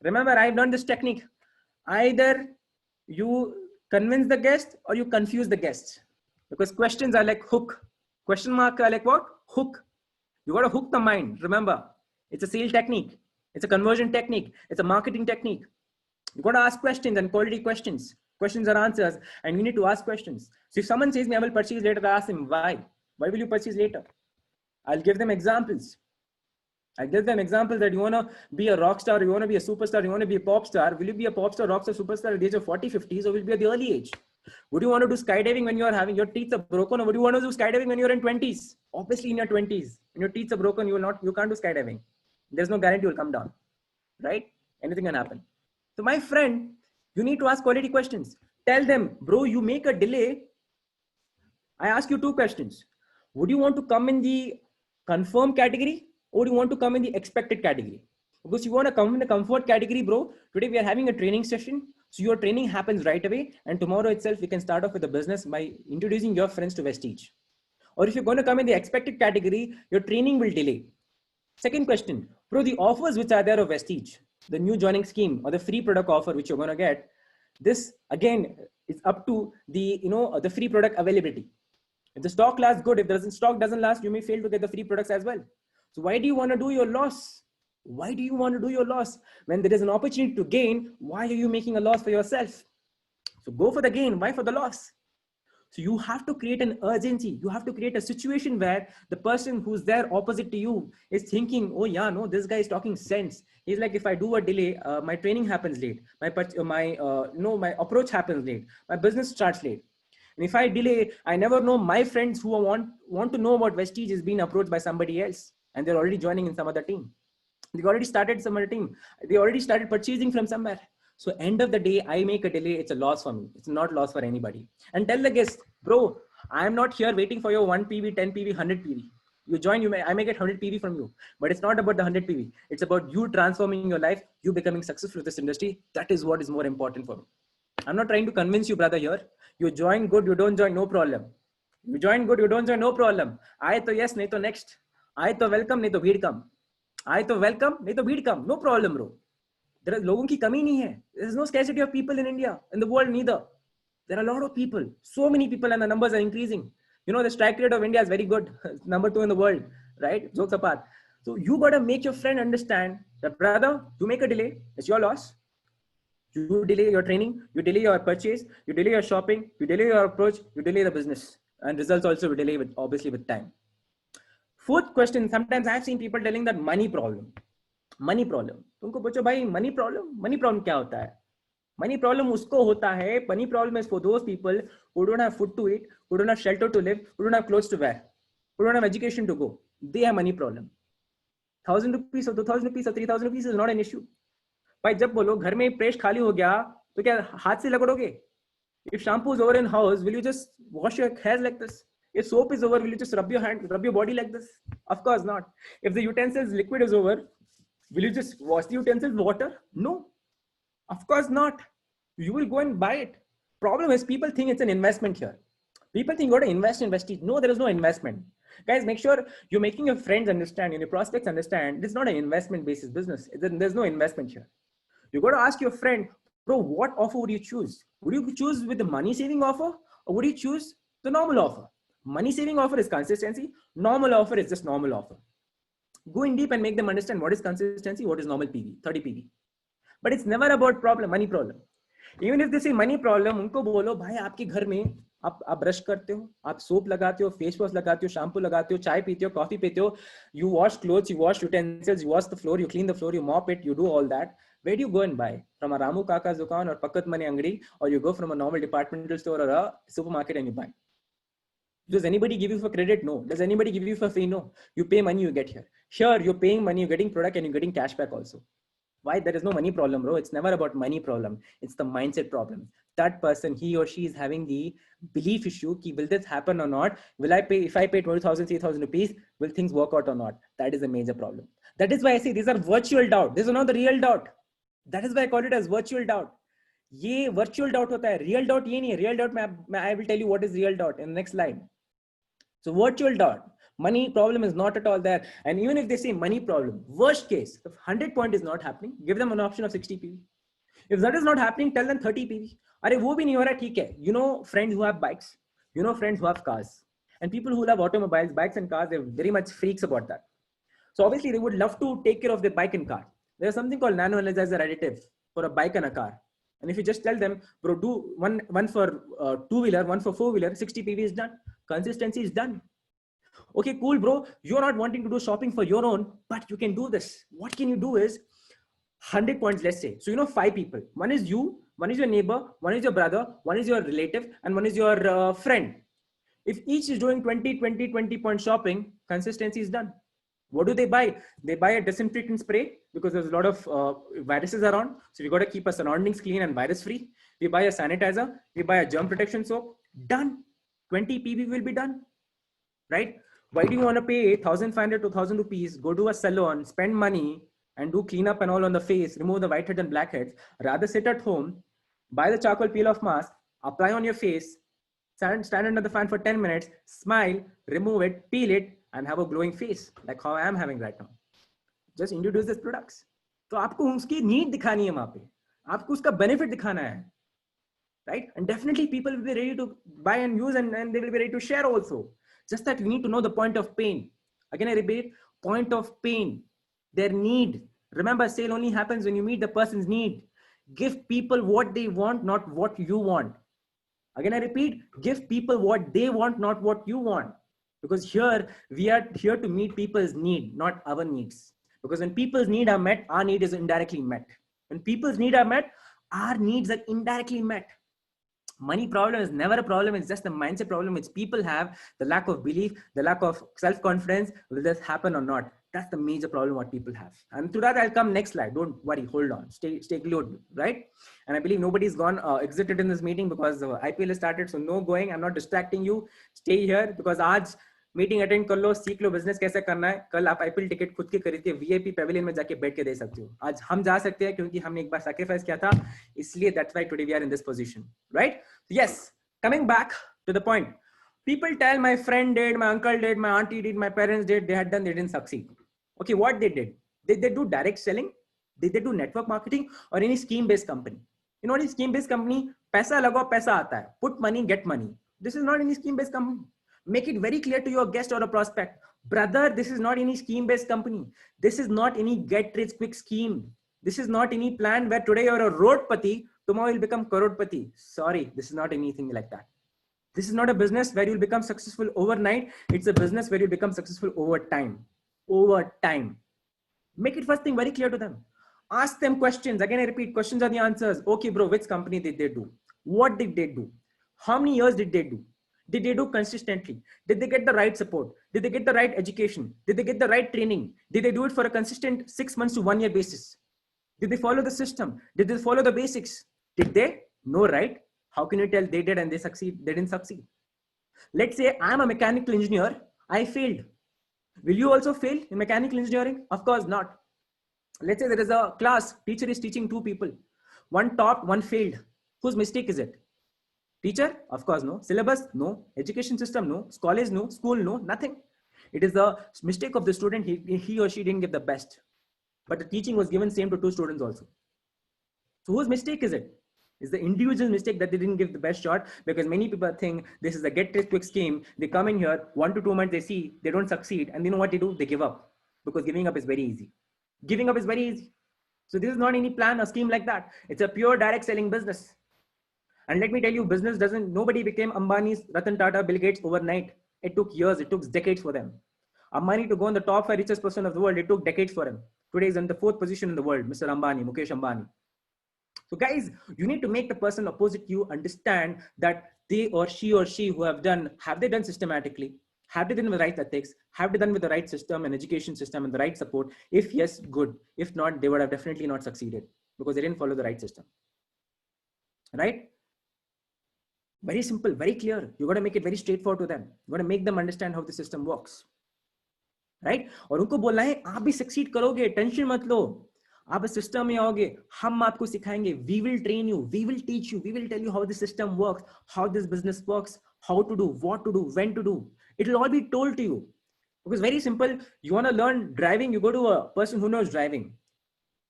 Remember, I've learned this technique. Either you convince the guest or you confuse the guest. Because questions are like hook. Question mark are like what? Hook. You got to hook the mind. Remember, it's a sales technique. It's a conversion technique. It's a marketing technique. You got to ask questions and quality questions. Questions are answers and you need to ask questions. So if someone says me, I will purchase later, I ask him why. Why will you purchase later? I'll give them examples. I give them examples that you want to be a rock star, you want to be a superstar, you want to be a pop star. Will you be a pop star, rock star, superstar at the age of 40, 50s or will you be at the early age? Would you want to do skydiving when you're having your teeth are broken or would you want to do skydiving when you're in 20s? Obviously in your 20s, when your teeth are broken, you can't do skydiving. There's no guarantee you'll come down, right? Anything can happen. So my friend, you need to ask quality questions. Tell them, bro, you make a delay. I ask you 2 questions. Would you want to come in the confirm category or do you want to come in the expected category? Because you want to come in the comfort category, bro. Today we are having a training session. So your training happens right away. And tomorrow itself, we can start off with the business by introducing your friends to Vestige. Or if you're going to come in the expected category, your training will delay. Second question, bro, the offers which are there of Vestige, the new joining scheme or the free product offer which you're going to get, this again is up to the, the free product availability. If the stock lasts good, if the stock doesn't last, you may fail to get the free products as well. So why do you want to do your loss? Why do you want to do your loss? When there is an opportunity to gain, why are you making a loss for yourself? So go for the gain. Why for the loss? So you have to create an urgency. You have to create a situation where the person who's there opposite to you is thinking, oh yeah, no, this guy is talking sense. He's like, if I do a delay, my training happens late. My approach happens late. My business starts late. And if I delay, I never know my friends who want to know about Vestige is being approached by somebody else. And they're already joining in some other team. They already started some other team. They already started purchasing from somewhere. So end of the day, I make a delay. It's a loss for me. It's not loss for anybody. And tell the guest, bro, I am not here waiting for your 1 PV, 10 PV, 100 PV. You join, I may get 100 PV from you, but it's not about the 100 PV. It's about you transforming your life, you becoming successful with this industry. That is what is more important for me. I'm not trying to convince you, brother, here. You join good, you don't join, no problem. You join good, you don't join, no problem. I to yes, nahi to next. I to welcome, nahi to weed come. I to welcome, nahi to weed come. No problem, bro. There is लोगों की कमी नहीं है. There is no scarcity of people in India, in the world neither. There are a lot of people, so many people, and the numbers are increasing. You know, the strike rate of India is very good, number 2 in the world, right? Jokes apart. So you got to make your friend understand that, brother, you make a delay, it's your loss. You delay your training, you delay your purchase, you delay your shopping, you delay your approach, you delay the business, and results also will delay with, obviously, with time. Fourth question, sometimes I've seen people telling that money problem. Money problem. तुमको पूछो भाई money problem क्या होता है? Money problem usko hota hai. Money problem is for those people who don't have food to eat, who don't have shelter to live, who don't have clothes to wear, who don't have education to go. They have money problem. 1,000 rupees or 2,000 rupees or 3,000 rupees is not an issue. भाई जब बोलो घर में press खाली हो गया तो क्या हाथ से लगड़ोगे? If shampoo is over in house, will you just wash your hairs like this? If soap is over, will you just rub your body like this? Of course not. If the utensils liquid is over, will you just wash the utensils with water? No. Of course not. You will go and buy it. Problem is people think it's an investment here. People think you got to invest. No, there is no investment. Guys, make sure you're making your friends understand and your prospects understand it's not an investment basis business. There's no investment here. You got to ask your friend, bro, what offer would you choose? Would you choose with the money saving offer or would you choose the normal offer? Money saving offer is consistency. Normal offer is just normal offer. Go in deep and make them understand what is consistency, what is normal PV, 30 PV. But it's never about money problem. Even if they say money problem, उनको बोलो भाई आपके घर में आप brush करते हो, आप सोप लगाते हो, फेस वॉश लगाते हो, शैम्पू लगाते हो, चाय पीते हो, कॉफी पीते हो, you wash clothes, you wash utensils, you wash the floor, you clean the floor, you mop it, you do all that. Where do you go and buy? From a Ramu Kaka's dukaan or Pakat Mani Angadi, or you go from a normal departmental store or a supermarket and you buy? Does anybody give you for credit? No. Does anybody give you for free? No. You pay money, you get here. Here, you're paying money, you're getting product and you're getting cash back also. Why? There is no money problem, bro. It's never about money problem. It's the mindset problem. That person, he or she is having the belief issue. Ki, will this happen or not? Will I pay, if I pay 20,000, 3,000 rupees, will things work out or not? That is a major problem. That is why I say these are virtual doubt. This is not the real doubt. That is why I call it as virtual doubt. ये virtual doubt होता है. Real doubt ये नहीं है. Real doubt I will tell you what is real doubt in the next slide. So virtual doubt. Money problem is not at all there. And even if they say money problem, worst case, if 100 point is not happening, give them an option of 60 PV. If that is not happening, tell them 30 PV. अरे वो भी नहीं हो रहा ठीक है. You know friends who have bikes. You know friends who have cars. And people who love automobiles, bikes and cars, they're very much freaks about that. So obviously they would love to take care of their bike and car. There's something called nano energizer additive for a bike and a car. And if you just tell them, bro, do one for two-wheeler, one for four-wheeler, 60 PV is done. Consistency is done. Okay, cool, bro. You're not wanting to do shopping for your own, but you can do this. What can you do is 100 points, let's say. So, you know, 5 people. One is you, one is your neighbor, one is your brother, one is your relative, and one is your friend. If each is doing 20 point shopping, consistency is done. What do they buy? They buy a disinfectant spray because there's a lot of viruses around. So we got to keep our surroundings clean and virus free. We buy a sanitizer. We buy a germ protection soap. Done. 20 PV will be done. Right? Why do you want to pay 1,500 to 1,000 rupees, go to a salon, spend money and do cleanup and all on the face, remove the whiteheads and blackheads, rather sit at home, buy the charcoal peel off mask, apply on your face, stand under the fan for 10 minutes, smile, remove it, peel it, and have a glowing face like how I am having right now. Just introduce these products. तो आपको उसकी need दिखानी है वहाँ पे, आपको उसका benefit दिखाना है, right? And definitely people will be ready to buy and use and they will be ready to share also. Just that we need to know the point of pain. Again, I repeat, point of pain, their need. Remember, sale only happens when you meet the person's need. Give people what they want, not what you want. Again, I repeat, give people what they want, not what you want. Because here, we are here to meet people's need, not our needs. Because when people's needs are met, our need is indirectly met. When people's needs are met, our needs are indirectly met. Money problem is never a problem. It's just a mindset problem which people have, the lack of belief, the lack of self-confidence. Will this happen or not? That's the major problem what people have. And to that, I'll come next slide. Don't worry, hold on, stay glued, right? And I believe nobody's gone exited in this meeting because IPL has started. So no going. I'm not distracting you. Stay here because आज meeting attend कर लो, सीख लो business कैसे करना है. कल आप IPL ticket खुद की खरीद के वीआईपी पेविलियन में जाके बैठ के दे सकते हो. आज हम जा सकते हैं क्योंकि हमने एक बार सैक्रिफाइस किया था, इसलिए that's why today we are in this position, right? Yes, coming back to the point. People tell my friend did, my uncle did, my auntie did, my parents did, they had done, they didn't succeed. Okay, what they did? Did they do direct selling? Did they do network marketing or any scheme-based company? You know what is scheme-based company? Paisa lagao, paisa aata hai. Put money, get money. This is not any scheme-based company. Make it very clear to your guest or a prospect. Brother, this is not any scheme-based company. This is not any get-rich-quick scheme. This is not any plan where today you're a roadpati, tomorrow you'll become crorepati. Sorry, this is not anything like that. This is not a business where you'll become successful overnight. It's a business where you become successful over time. Over time. Make it first thing very clear to them. Ask them questions. Again, I repeat, questions are the answers. Okay, bro, which company did they do? What did they do? How many years did they do? Did they do consistently? Did they get the right support? Did they get the right education? Did they get the right training? Did they do it for a consistent 6 months to 1 year basis? Did they follow the system? Did they follow the basics? Did they? No, right? How can you tell they did and they succeed? They didn't succeed. Let's say I'm a mechanical engineer. I failed. Will you also fail in mechanical engineering? Of course not. Let's say there is a class, teacher is teaching 2 people. One topped, one failed. Whose mistake is it? Teacher? Of course no. Syllabus? No. Education system? No. College? No. School? No. Nothing. It is the mistake of the student. He or she didn't give the best. But the teaching was given same to 2 students also. So whose mistake is it? It's the individual mistake that they didn't give the best shot, because many people think this is a get-rich-quick scheme. They come in here, 1 to 2 months, they see they don't succeed. And you know what they do? They give up, because giving up is very easy. Giving up is very easy. So this is not any plan or scheme like that. It's a pure direct selling business. And let me tell you, business doesn't, nobody became Ambani's, Ratan Tata, Bill Gates overnight. It took years, it took decades for them. Ambani to go on the top 5 richest person of the world, it took decades for him. Today he's in the 4th position in the world, Mr. Ambani, Mukesh Ambani. So guys, you need to make the person opposite you understand that they or she who have done, have they done systematically? Have they done with the right ethics? Have they done with the right system and education system and the right support? If yes, good. If not, they would have definitely not succeeded because they didn't follow the right system. Right? Very simple, very clear. You got to make it very straightforward to them. You got to make them understand how the system works. Right? और उनको बोलना है आप भी succeed करोगे, tension मत लो. आप system में आओगे, हम आपको सिखाएंगे. We will train you, we will teach you, we will tell you how the system works, how this business works, how to do, what to do, when to do. It will all be told to you. Because very simple, you want to learn driving, you go to a person who knows driving.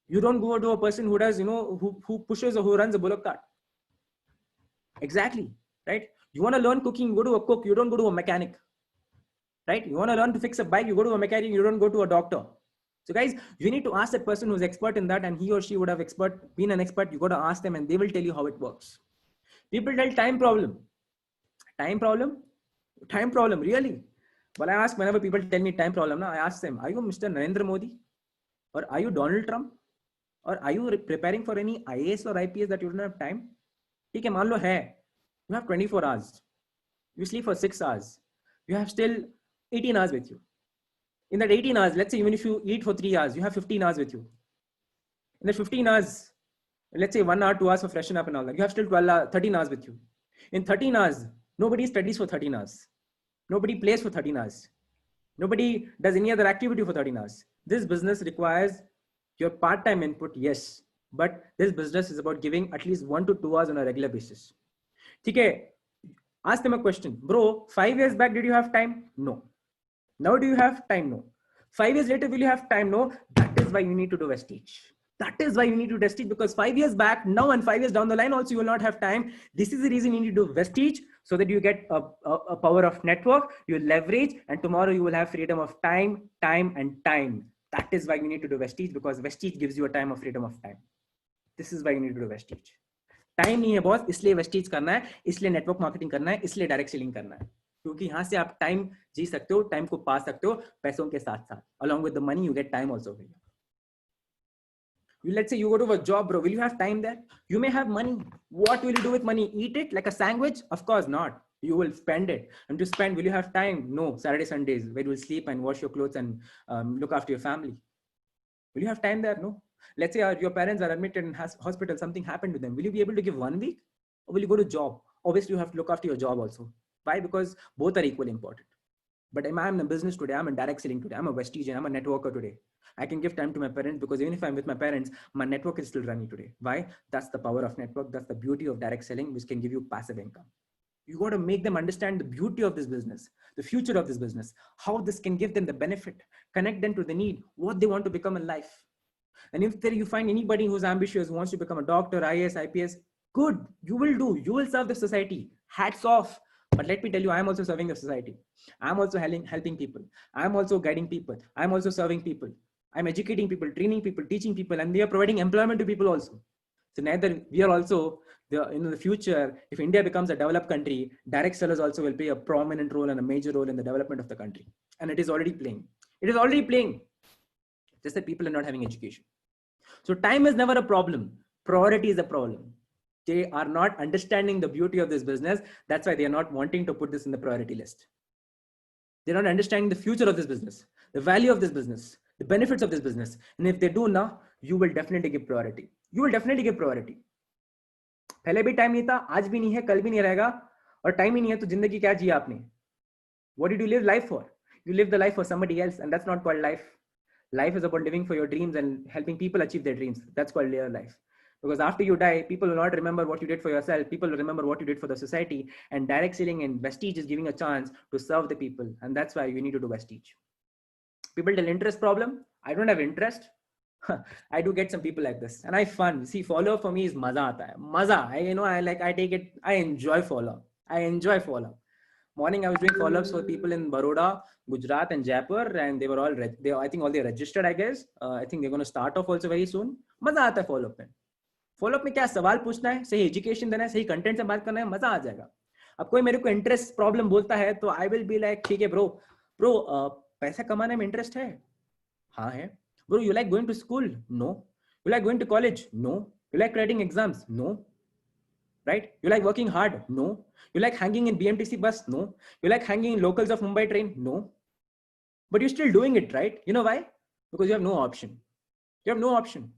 You don't go to a person who does, who pushes or who runs a bullock cart. Exactly, right? You want to learn cooking, you go to a cook, you don't go to a mechanic. Right? You want to learn to fix a bike, you go to a mechanic, you don't go to a doctor. So guys, you need to ask that person who's expert in that, and he or she would have been an expert. You got to ask them and they will tell you how it works. People tell time problem. Time problem? Time problem, really? Well, I ask whenever people tell me time problem, I ask them, are you Mr. Narendra Modi? Or are you Donald Trump? Or are you preparing for any IAS or IPS that you don't have time? ठीक है, मान लो है. You have 24 hours. You sleep for 6 hours. You have still 18 hours with you. In that 18 hours, let's say even if you eat for 3 hours, you have 15 hours with you. In the 15 hours, let's say 1 hour, 2 hours for freshen up and all that, you have still 13 hours with you. In 13 hours, nobody studies for 13 hours. Nobody plays for 13 hours. Nobody does any other activity for 13 hours. This business requires your part-time input, yes. But this business is about giving at least 1 to 2 hours on a regular basis. Okay, ask them a question. Bro, 5 years back, did you have time? No. Now do you have time? No. 5 years later, will you have time? No. That is why you need to do Vestige. That is why you need to do Vestige, because 5 years back, now and 5 years down the line also, you will not have time. This is the reason you need to do Vestige, so that you get a power of network, you leverage, and tomorrow you will have freedom of time, and time. That is why you need to do Vestige, because Vestige gives you a time of freedom of time. This is why you need to do Vestige. Time नहीं है boss, इसलिए Vestige करना है, इसलिए network marketing करना है, इसलिए direct selling करना है, क्योंकि यहां से आप टाइम जी सकते हो, टाइम को पा सकते हो पैसों के साथ साथ. Along with the money, you get time also. Let's say you go to a job, bro. Will you have time there? You may have money. What will you do with money? Eat it like a sandwich? Of course not. You will spend it. And to spend, will you have time? No. Saturday, Sundays, where you will sleep and wash your clothes and look after your family. Will you have time there? No. Let's say your parents are admitted in hospital, something happened to them. Will you be able to give 1 week? Or will you go to job? Obviously, you have to look after your job also. Why? Because both are equally important. But I'm in a business today, I'm in direct selling today, I'm a Vestige, I'm a networker today. I can give time to my parents because even if I'm with my parents, my network is still running today. Why? That's the power of network. That's the beauty of direct selling, which can give you passive income. You got to make them understand the beauty of this business, the future of this business, how this can give them the benefit, connect them to the need, what they want to become in life. And if there you find anybody who's ambitious, who wants to become a doctor, IAS, IPS, good, you will serve the society. Hats off. But let me tell you, I'm also serving the society. I'm also helping people. I'm also guiding people. I'm also serving people. I'm educating people, training people, teaching people, and we are providing employment to people also. So neither we are also in the future, if India becomes a developed country, direct sellers also will play a prominent role and a major role in the development of the country. And it is already playing. It is already playing. Just that people are not having education. So time is never a problem. Priority is a problem. They are not understanding the beauty of this business. That's why they are not wanting to put this in the priority list. They're not understanding the future of this business, the value of this business, the benefits of this business. And if they do now, you will definitely give priority. You will definitely give priority. पहले भी time नहीं था, आज भी नहीं है, कल भी नहीं रहेगा, और टाइम ही नहीं है तो जिंदगी क्या जिया आपने? What did you live life for? You live the life for somebody else, and that's not called life. Life is about living for your dreams and helping people achieve their dreams. That's called real life. Because after you die, people will not remember what you did for yourself. People will remember what you did for the society. And direct selling and Vestige is giving a chance to serve the people. And that's why you need to do Vestige. People tell interest problem. I don't have interest. I do get some people like this, and I fun. See, follow for me is maza aata hai. Maza. I take it. I enjoy follow. I enjoy follow. Morning, I was doing follow-ups for people in Baroda, Gujarat, and Jaipur, and they were all. I think all they registered. I guess. I think they're going to start off also very soon. मजा आता है follow-up में. Follow-up में क्या सवाल पूछना है, सही education देना है, सही content से बात करना है, मजा आ जाएगा. अब कोई मेरे को interest problem बोलता है, तो I will be like, ठीक है bro, पैसा कमाने में interest है? हाँ है. Bro, you like going to school? No. You like going to college? No. You like writing exams? No. Right? You like working hard? No. You like hanging in BMTC bus? No. You like hanging in locals of Mumbai train? No. But you're still doing it, right? You know why? Because you have no option. You have no option.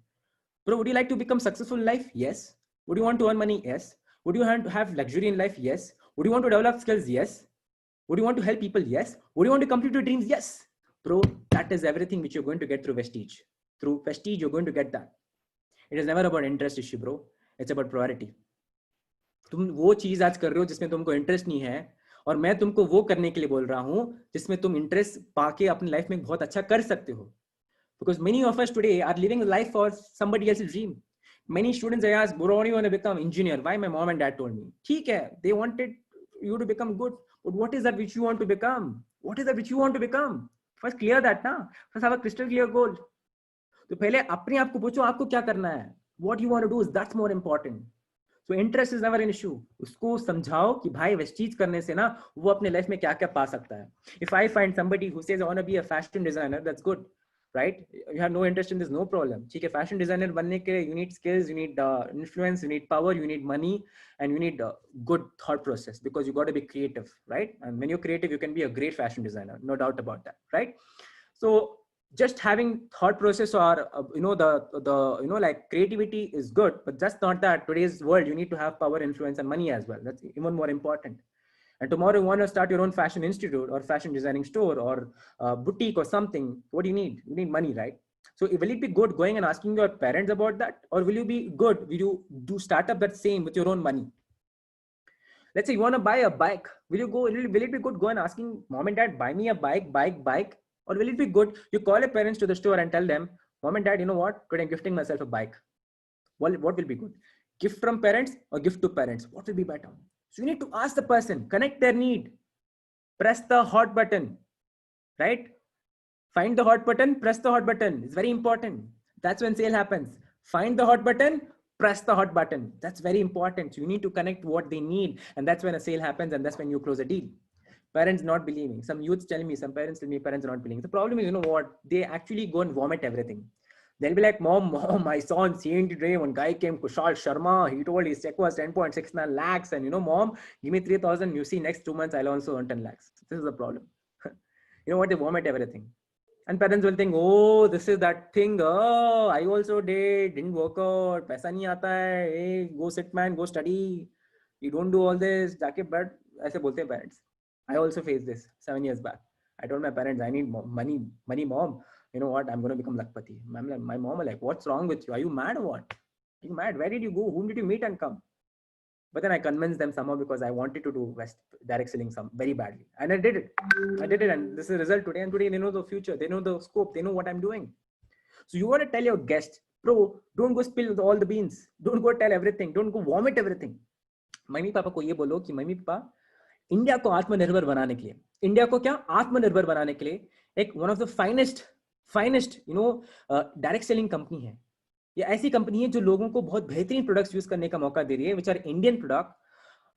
Bro, would you like to become successful in life? Yes. Would you want to earn money? Yes. Would you want to have luxury in life? Yes. Would you want to develop skills? Yes. Would you want to help people? Yes. Would you want to complete your dreams? Yes. Bro, that is everything which you're going to get through Vestige. Through Vestige, you're going to get that. It is never about interest issue, bro. It's about priority. तुम वो चीज आज कर रहे हो जिसमें तुमको interest नहीं है, और मैं तुमको वो करने के लिए बोल रहा हूं जिसमें तुम इंटरेस्ट पाके अपनी लाइफ में बहुत अच्छा कर सकते हो. Because many of us today are living life for somebody else's dream. Many students I ask, bro, what do you want to become? Engineer. Why? My mom and dad told me. ठीक है, they wanted you to become good. But what is that which you want to become? What is that which you want to become? First clear that ना. First have a crystal clear goal. तो पहले अपने आप को पूछो आपको क्या करना है. What you want to do is that's more important. So interest is never an issue. उसको समझाओ कि भाई वेस्टीज करने से ना वो अपने लाइफ में क्या क्या पा सकता है. If I find somebody who says I want to be a fashion designer, that's good, right? You have no interest in this, no problem. ठीक है, fashion designer बनने के you need skills, you need influence, you need power, you need money, and you need good thought process because you got to be creative, right? And when you're creative, you can be a great fashion designer, no doubt about that, right? So just having thought process or like creativity is good, but that's not that. Today's world, you need to have power, influence, and money as well. That's even more important. And tomorrow you want to start your own fashion institute or fashion designing store or boutique or something. What do you need? You need money, right? So will it be good going and asking your parents about that, or will you be good? Will you do start up that same with your own money? Let's say you want to buy a bike. Will it be good go and asking mom and dad, buy me a bike? Or will it be good you call your parents to the store and tell them, mom and dad, you know what? Today I'm gifting myself a bike. What will be good? Gift from parents or gift to parents? What will be better? So you need to ask the person, connect their need, press the hot button, right? Find the hot button, press the hot button. It's very important. That's when sale happens. Find the hot button, press the hot button. That's very important. So you need to connect what they need. And that's when a sale happens. And that's when you close a deal. Parents not believing. Some youths telling me, some parents tell me parents are not believing. The problem is, you know what? They actually go and vomit everything. They'll be like, mom, I saw on CNT today one guy came, Kushal Sharma. He told his check was 10.69 lakhs. And mom, give me 3,000. You see, next 2 months, I'll also earn 10 lakhs. This is the problem. You know what? They vomit everything. And parents will think, oh, this is that thing. Oh, I also didn't work out. Paisa nahi aata hai. Hey, go sit, man, go study. You don't do all this. Jaake, but aise bolte hain parents. I also faced this 7 years back. I told my parents, I need money, mom. You know what? I'm going to become lakpati. My mom was like, what's wrong with you? Are you mad or what? Are you mad? Where did you go? Whom did you meet and come? But then I convinced them somehow because I wanted to do direct selling very badly. And I did it. And this is the result today. And today they know the future. They know the scope. They know what I'm doing. So you want to tell your guest, bro, don't go spill all the beans. Don't go tell everything. Don't go vomit everything. Mummy papa को ये बोलो कि mummy papa India को आत्मनिर्भर बनाने के लिए, India को क्या आत्मनिर्भर बनाने के लिए एक one of the finest direct selling company है. ये ऐसी कंपनी है जो लोगों को बहुत बेहतरीन प्रोडक्ट्स यूज करने का मौका दे रही है, which are Indian product,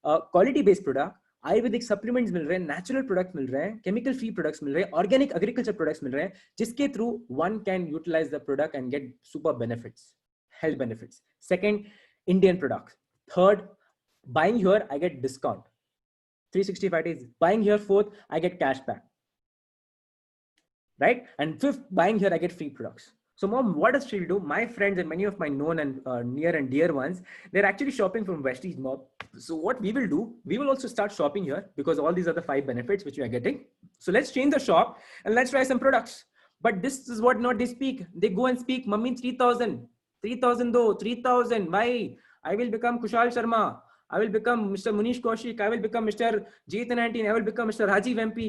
quality based product, ayurvedic supplements मिल रहे हैं, नेचुरल प्रोडक्ट्स मिल रहे हैं, केमिकल फ्री प्रोडक्ट्स मिल रहे हैं, ऑर्गेनिक एग्रीकल्चर प्रोडक्ट्स मिल रहे हैं, जिसके through one can utilize the product and get super benefits, health benefits. Second, Indian products. Third, buying here I get discount 365 days. Buying here, fourth, I get cash back, right? And fifth, buying here I get free products. So mom, what does she do? My friends and many of my known and near and dear ones, they're actually shopping from Vestige, mom. So what we will do, we will also start shopping here because all these are the 5 benefits which we are getting. So let's change the shop and let's try some products. But this is what not they speak. They go and speak, mummy, 3,000 though, 3,000. Why? I will become Kushal Sharma. I will become Mr. Munish Kaushik. I will become Mr. Jeetan 19. I will become Mr. Rajiv MP.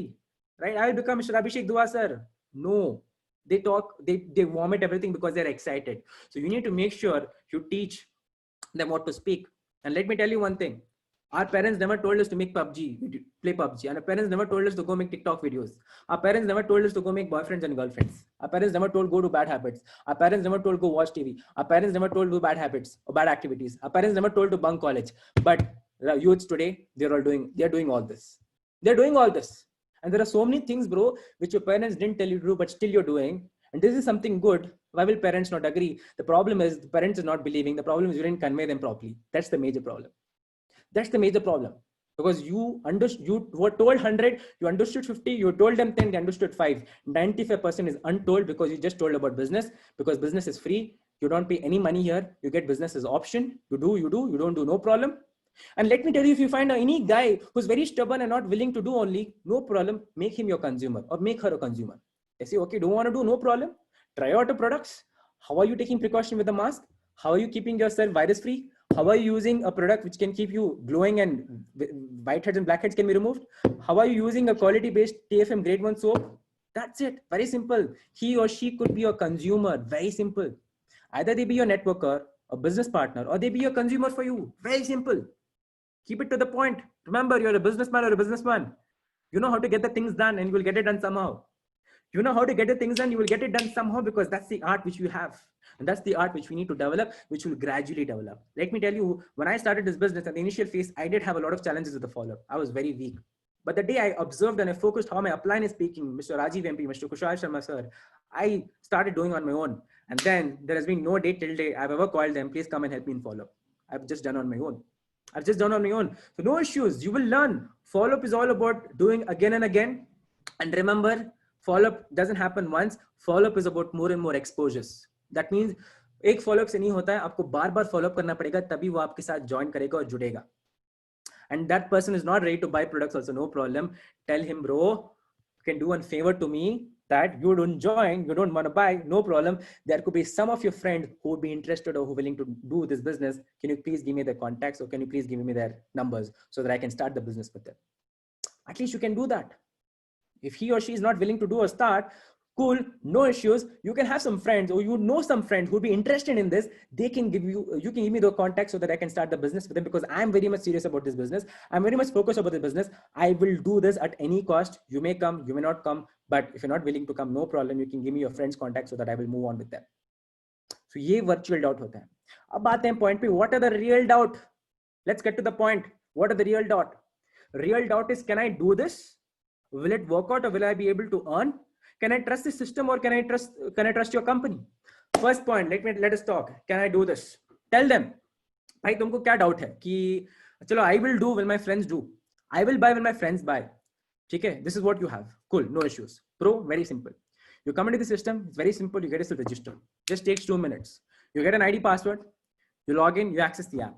Right? I will become Mr. Abhishek Dua sir. No. They talk, they vomit everything because they're excited. So you need to make sure you teach them what to speak. And let me tell you one thing. Our parents never told us to make PUBG, play PUBG. And our parents never told us to go make TikTok videos. Our parents never told us to go make boyfriends and girlfriends. Our parents never told go do bad habits. Our parents never told go watch TV. Our parents never told do bad habits or bad activities. Our parents never told to bunk college. But the youths today, they're doing all this. They're doing all this. And there are so many things, bro, which your parents didn't tell you to do, but still you're doing. And this is something good. Why will parents not agree? The problem is the parents are not believing. The problem is you didn't convey them properly. That's the major problem. That's the major problem, because you were told 100, you understood 50, you told them 10, they understood 5. 95% is untold because you just told about business, because business is free. You don't pay any money here. You get business as option. You don't do, no problem. And let me tell you, if you find any guy who's very stubborn and not willing to do only, no problem, make him your consumer or make her a consumer. They say, okay, don't want to do, no problem. Try out the products. How are you taking precaution with the mask? How are you keeping yourself virus free? How are you using a product which can keep you glowing and whiteheads and blackheads can be removed? How are you using a quality based TFM grade 1 soap? That's it. Very simple. He or she could be your consumer. Very simple. Either they be your networker, a business partner, or they be your consumer for you. Very simple. Keep it to the point. Remember, you're a businessman or a businessman. You know how to get the things done and you will get it done somehow. You know how to get the things done, you will get it done somehow, because that's the art which you have. And that's the art which we need to develop, which will gradually develop. Let me tell you, when I started this business at the initial phase, I did have a lot of challenges with the follow-up. I was very weak. But the day I observed and I focused how my upline is speaking, Mr. Rajiv MP, Mr. Kushal Sharma sir, I started doing on my own. And then there has been no day till day I've ever called them, please come and help me in follow-up. I've just done on my own. So no issues. You will learn. Follow-up is all about doing again and again. And remember, follow-up doesn't happen once. Follow-up is about more and more exposures. That means एक follow-up से नहीं होता है, आपको बार-बार follow-up करना पड़ेगा, तभी वो आपके साथ join करेगा और जुड़ेगा. And that person is not ready to buy products also, no problem. Tell him, bro, you can do one favor to me, that you don't join, you don't want to buy, no problem. There could be some of your friends who would be interested or who are willing to do this business. Can you please give me their contacts, or can you please give me their numbers so that I can start the business with them? At least you can do that. If he or she is not willing to do a start, cool, no issues. You can have some friends, or you know some friends who would be interested in this. They can give you can give me the contact so that I can start the business with them, because I'm very much serious about this business. I'm very much focused about the business. I will do this at any cost. You may come, you may not come, but if you're not willing to come, no problem. You can give me your friends' contact so that I will move on with them. So ये virtual doubt होता है. अब आते हैं point पे. What are the real doubt? Let's get to the point. What are the real doubt? Real doubt is, can I do this? Will it work out, or will I be able to earn? Can I trust the system, or can I trust your company? First point, let us talk. Can I do this? Tell them, भाई तुमको क्या doubt है कि चलो I will do will my friends do, I will buy will my friends buy. ठीक है, this is what you have. Cool, no issues. Bro, very simple. You come into the system, it's very simple. You get yourself registered. Just takes 2 minutes. You get an ID password, you log in, you access the app.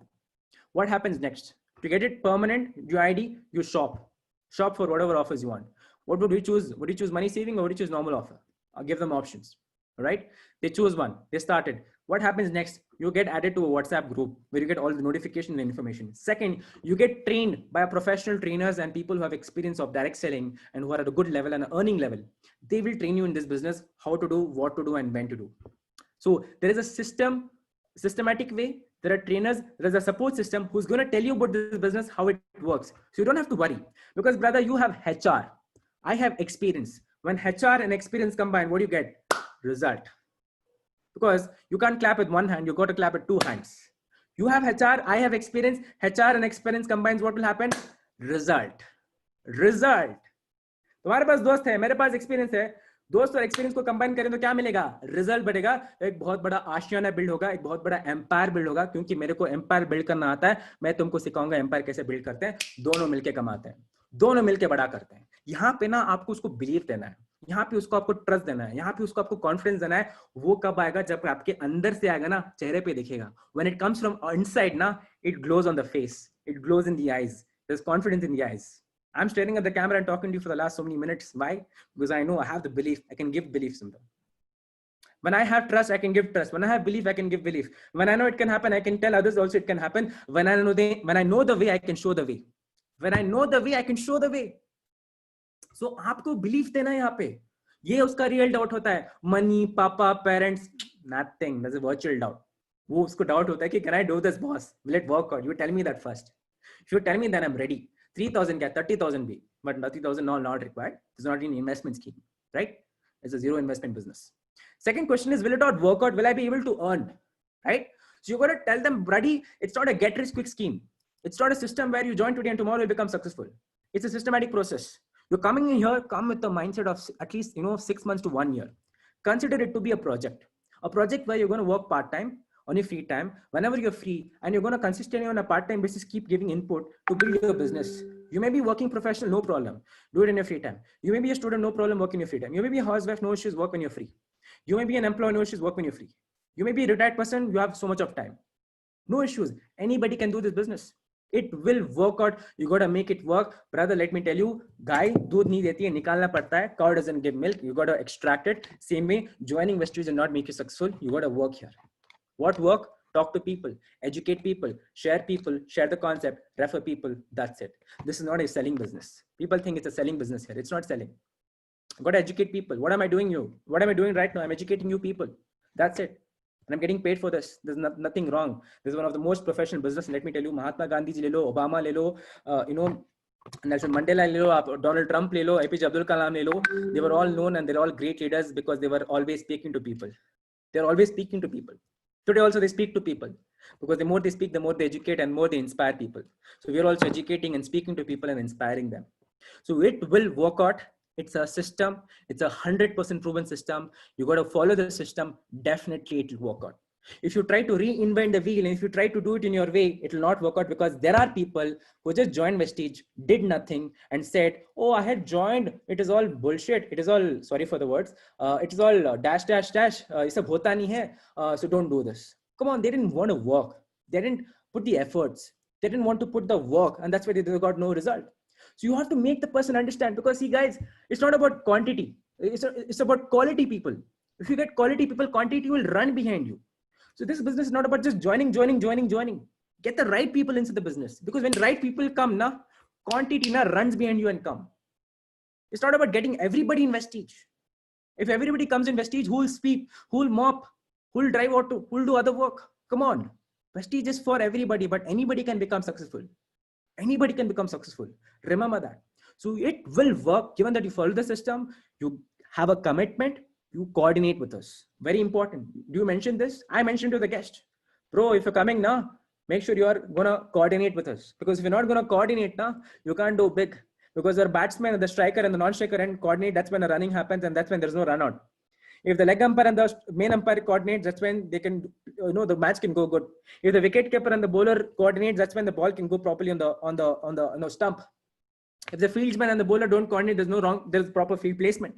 What happens next? To get it permanent, your ID, you shop. Shop for whatever offers you want. What would you choose? Would you choose money saving or would you choose normal offer? I'll give them options. All right. They choose one. They started. What happens next? You get added to a WhatsApp group where you get all the notification and information. Second, you get trained by professional trainers and people who have experience of direct selling and who are at a good level and an earning level. They will train you in this business, how to do, what to do, and when to do. So there is a systematic way. There are trainers, there's a support system who's going to tell you about this business, how it works. So you don't have to worry because brother, you have HR. I have experience. When HR and experience combine, what do you get? Result. Because you can't clap with one hand, you got to clap with two hands. You have HR, I have experience. HR and experience combines, what will happen? Result. तुम्हारे पास दोस्त है, मेरे पास experience है, दोस्त और experience को combine करें तो क्या मिलेगा? रिजल्ट बढ़ेगा, एक बहुत बड़ा आशियाना बिल्ड होगा, एक बहुत बड़ा एम्पायर बिल्ड होगा, क्योंकि मेरे को एम्पायर बिल्ड करना आता है, मैं तुमको सिखाऊंगा एम्पायर कैसे बिल्ड करते हैं, दोनों मिलके कमाते हैं, दोनों मिलके बड़ा करते हैं। यहाँ पे ना आपको उसको बिलीव देना है, यहाँ पे उसको आपको ट्रस्ट देना है, यहाँ पे उसको आपको कॉन्फिडेंस देना है। वो कब आएगा? जब आपके अंदर से आएगा ना, चेहरे पे दिखेगा। When it comes from inside ना, it glows on the face, it glows in the eyes, there's confidence in the eyes. I'm staring at the camera and talking to you for the last so many minutes. Why? Because I know I have the belief. I can give beliefs in them. When I have trust, I can give trust. When I have belief, I can give belief. When I know it can happen, I can tell others also it can happen. When I know the way, I can show the way. When I know the way, I can show the way. So आपको belief देना है यहाँ पे. ये उसका real doubt होता है. Money, papa, parents, nothing. That's a virtual doubt. वो उसको doubt होता है कि can I do this, boss? Will it work out? You tell me that first. If you tell me, then I'm ready. 3,000 क्या 30,000 भी, but 30,000 not required. It's not an investment scheme, right? It's a zero investment business. Second question is, will it not work out? Will I be able to earn, right? So you got to tell them, buddy, it's not a get rich quick scheme. It's not a system where you join today and tomorrow you become successful. It's a systematic process. You're coming in here, come with the mindset of at least 6 months to 1 year. Consider it to be a project where you're going to work part-time on your free time, whenever you're free, and you're going to consistently on a part-time basis keep giving input to build your business. You may be working professional, no problem. Do it in your free time. You may be a student, no problem, work in your free time. You may be a housewife, no issues, work when you're free. You may be an employee, no issues, work when you're free. You may be a retired person, you have so much of time. No issues. Anybody can do this business. It will work out. You got to make it work. Brother, let me tell you, गाय दूध नहीं देती है, निकालना पड़ता है. Cow doesn't give milk. You got to extract it. Same way, joining Vestige will not make you successful. You got to work here. What work? Talk to people, educate people, share the concept, refer people. That's it. This is not a selling business. People think it's a selling business here. It's not selling. Got to educate people. What am I doing right now? I'm educating you people. That's it. And I'm getting paid for this. There's nothing wrong. This is one of the most professional business. Let me tell you, Mahatma Gandhi ji le lo, Obama le lo, Nelson Mandela le lo, Donald Trump le lo, APJ Abdul Kalam le lo. They were all known and they're all great leaders because they were always speaking to people. They're always speaking to people. Today also they speak to people because the more they speak, the more they educate and more they inspire people. So we are also educating and speaking to people and inspiring them. So it will work out. It's a system. It's 100% proven system. You got to follow the system. Definitely it will work out. If you try to reinvent the wheel and if you try to do it in your way, it will not work out because there are people who just joined Vestige, did nothing and said, oh, I had joined. It is all bullshit. It is all, sorry for the words. It is all dash. Ye sab hota nahi hai. So don't do this. Come on. They didn't want to work. They didn't put the efforts. They didn't want to put the work. And that's why they got no result. So you have to make the person understand because see guys, it's not about quantity. It's about quality people. If you get quality people, quantity will run behind you. So this business is not about just joining. Get the right people into the business because when right people come, quantity runs behind you and come. It's not about getting everybody in Vestige. If everybody comes in Vestige, who will sweep, who will mop, who will drive auto, who will do other work? Come on. Vestige is for everybody, but anybody can become successful. Anybody can become successful. Remember that. So it will work given that you follow the system, you have a commitment, you coordinate with us. Very important. Do you mention this? I mentioned to the guest. Bro, if you're coming now, make sure you are going to coordinate with us. Because if you're not going to coordinate now, you can't do big. Because the batsman, the striker and the non-striker and coordinate, that's when the running happens and that's when there's no run out. If the leg umpire and the main umpire coordinate, that's when they can, the match can go good. If the wicket keeper and the bowler coordinate, that's when the ball can go properly on the stump. If the fieldsman and the bowler don't coordinate, there's proper field placement,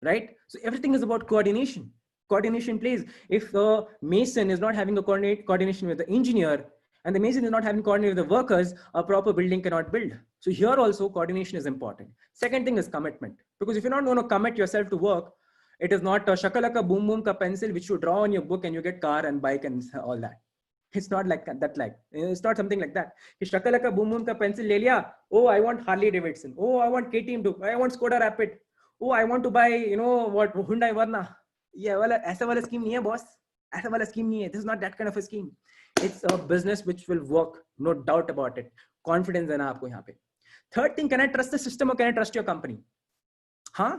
right? So everything is about coordination. Coordination plays. If the mason is not having a coordination with the engineer, and the mason is not having coordination with the workers, a proper building cannot build. So here also coordination is important. Second thing is commitment. Because if you're not going to commit yourself to work, it is not a shakalaka boom boom ka pencil which you draw on your book and you get car and bike and all that. It's not like that. It's not something like that. Shakalaka boom boom ka pencil le liya. Oh, I want Harley Davidson. Oh, I want KTM Duke. I want Skoda Rapid. Oh, I want to buy, what, Hyundai Verna. Yeah, aisa wala scheme nahi hai, boss. Aisa wala scheme nahi hai. This is not that kind of a scheme. It's a business which will work, no doubt about it. Confidence है ना आपको यहाँ पे. Third thing, can I trust the system or can I trust your company?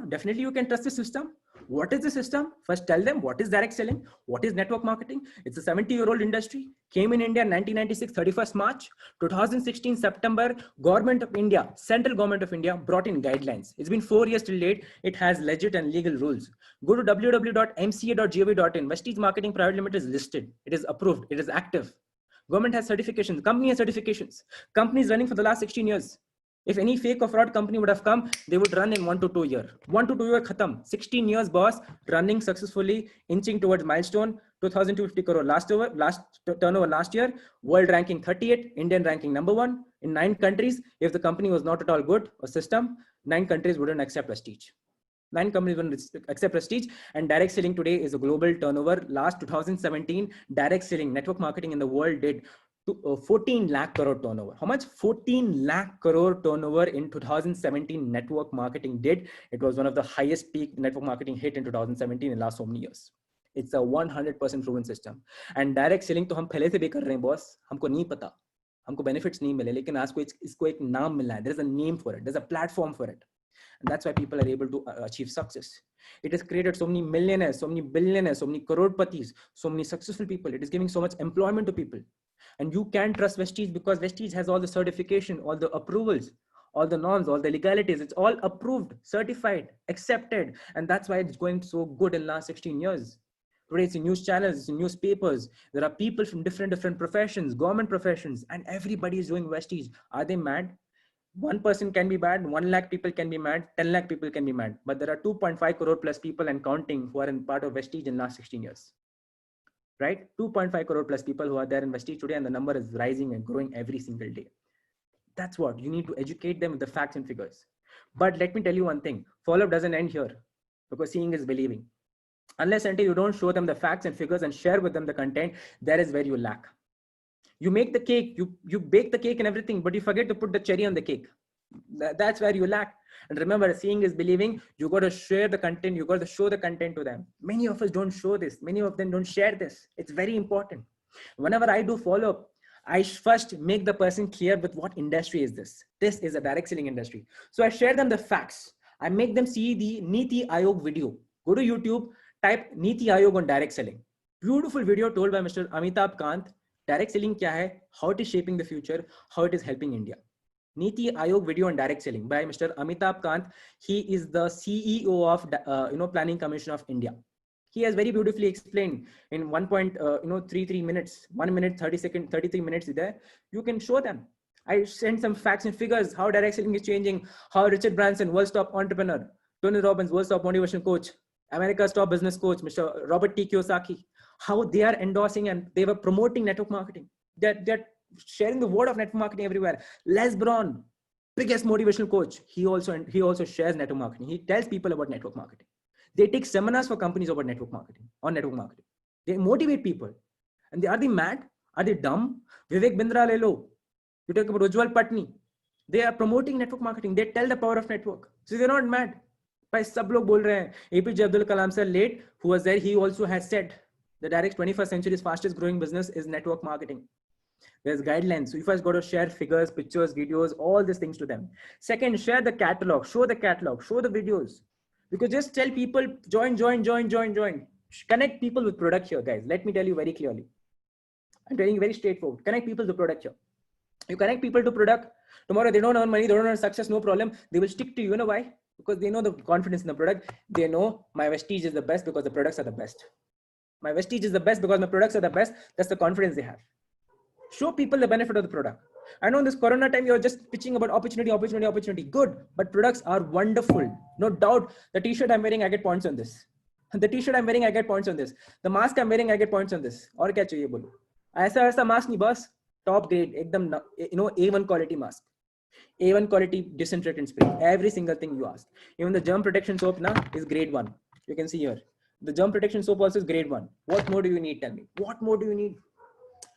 Definitely you can trust the system. What is the system? First tell them what is direct selling, what is network marketing. It's a 70-year-old industry, came in India in 1996, 31st March, 2016 September, Government of India, Central Government of India brought in guidelines. It's been 4 years till date. It has legit and legal rules. Go to www.mca.gov.in. Vestige Marketing Private Limited is listed. It is approved. It is active. Government has certifications. Company has certifications. Company is running for the last 16 years. If any fake or fraud company would have come, they would run in 1 to 2 years. 1 to 2 years, khatam. 16 years, boss, running successfully, inching towards milestone. 2,250 crore last turnover last year. World ranking 38, Indian ranking number 1 in 9 countries. If the company was not at all good or system, 9 countries wouldn't accept Vestige. 9 companies wouldn't accept Vestige, and direct selling today is a global turnover. Last 2017, direct selling network marketing in the world did 14 lakh crore turnover. How much? 14 lakh crore turnover in 2017 network marketing did. It was one of the highest peak network marketing hit in 2017 in last so many years. It's a 100% proven system. And direct selling तो हम पहले से भी कर रहे हैं boss. हमको नहीं पता. हमको benefits नहीं मिले, लेकिन आज को इसको एक नाम मिला है. There's a name for it. There's a platform for it. And that's why people are able to achieve success. It has created so many millionaires, so many billionaires, so many crore-patis, so many successful people. It is giving so much employment to people. And you can trust Vestige because Vestige has all the certification, all the approvals, all the norms, all the legalities. It's all approved, certified, accepted. And that's why it's going so good in the last 16 years. Today it's in news channels, it's in newspapers. There are people from different professions, government professions, and everybody is doing Vestige. Are they mad? 1 person can be bad, 1 lakh people can be mad, 10 lakh people can be mad. But there are 2.5 crore plus people and counting who are in part of Vestige in the last 16 years. Right? 2.5 crore plus people who are there in Vestige today, and the number is rising and growing every single day. That's what you need to educate them with the facts and figures. But let me tell you one thing, follow-up doesn't end here, because seeing is believing. Unless until you don't show them the facts and figures and share with them the content, that is where you lack. You make the cake, you bake the cake and everything, but you forget to put the cherry on the cake. That's where you lack. And remember, seeing is believing. You got to share the content. You got to show the content to them. Many of us don't show this. Many of them don't share this. It's very important. Whenever I do follow-up, I first make the person clear with what industry is this. This is a direct selling industry. So I share them the facts. I make them see the Niti Ayog video. Go to YouTube, type Niti Ayog on direct selling. Beautiful video told by Mr. Amitabh Kant. Direct selling kya hai, how it is shaping the future, how it is helping India. Niti Ayog video on direct selling by Mr. Amitabh Kant. He is the CEO of Planning Commission of India. He has very beautifully explained in 1.33 minutes, 1 minute 30 seconds, 33 minutes there. You can show them. I sent some facts and figures how direct selling is changing, how Richard Branson, world's top entrepreneur, Tony Robbins, world's top motivation coach, America's top business coach, Mr. Robert T. Kiyosaki, how they are endorsing and they were promoting network marketing. They're sharing the word of network marketing everywhere. Les Brown, biggest motivational coach, he also shares network marketing. He tells people about network marketing. They take seminars for companies about network marketing, on network marketing. They motivate people. And are they mad? Are they dumb? Vivek Bindra Lelo, you talk about Ujjwal Patni. They are promoting network marketing. They tell the power of network. So they're not mad. By sab log bol rahe hain. APJ Abdul Kalam sir late, who was there, he also has said the direct 21st century's fastest growing business is network marketing. There's guidelines. So you first got to share figures, pictures, videos, all these things to them. Second, share the catalog, show the videos. Because just tell people, join. Connect people with product here, guys. Let me tell you very clearly. I'm telling you very straightforward. Connect people to product here. You connect people to product. Tomorrow they don't earn money, they don't earn success, no problem. They will stick to you. You know why? Because they know the confidence in the product. They know my Vestige is the best because the products are the best. My Vestige is the best because my products are the best. That's the confidence they have. Show people the benefit of the product. I know in this Corona time, you're just pitching about opportunity, opportunity, opportunity. Good, but products are wonderful. No doubt. The t-shirt I'm wearing, I get points on this. The t-shirt I'm wearing, I get points on this. The mask I'm wearing, I get points on this. और क्या चाहिए बोलो? ऐसा mask नहीं बस. Top grade, एकदम A1 quality mask. A1 quality disinfectant spray. Every single thing you ask. Even the germ protection soap now is grade 1. You can see here. The germ protection soap also is grade 1. What more do you need? Tell me. What more do you need?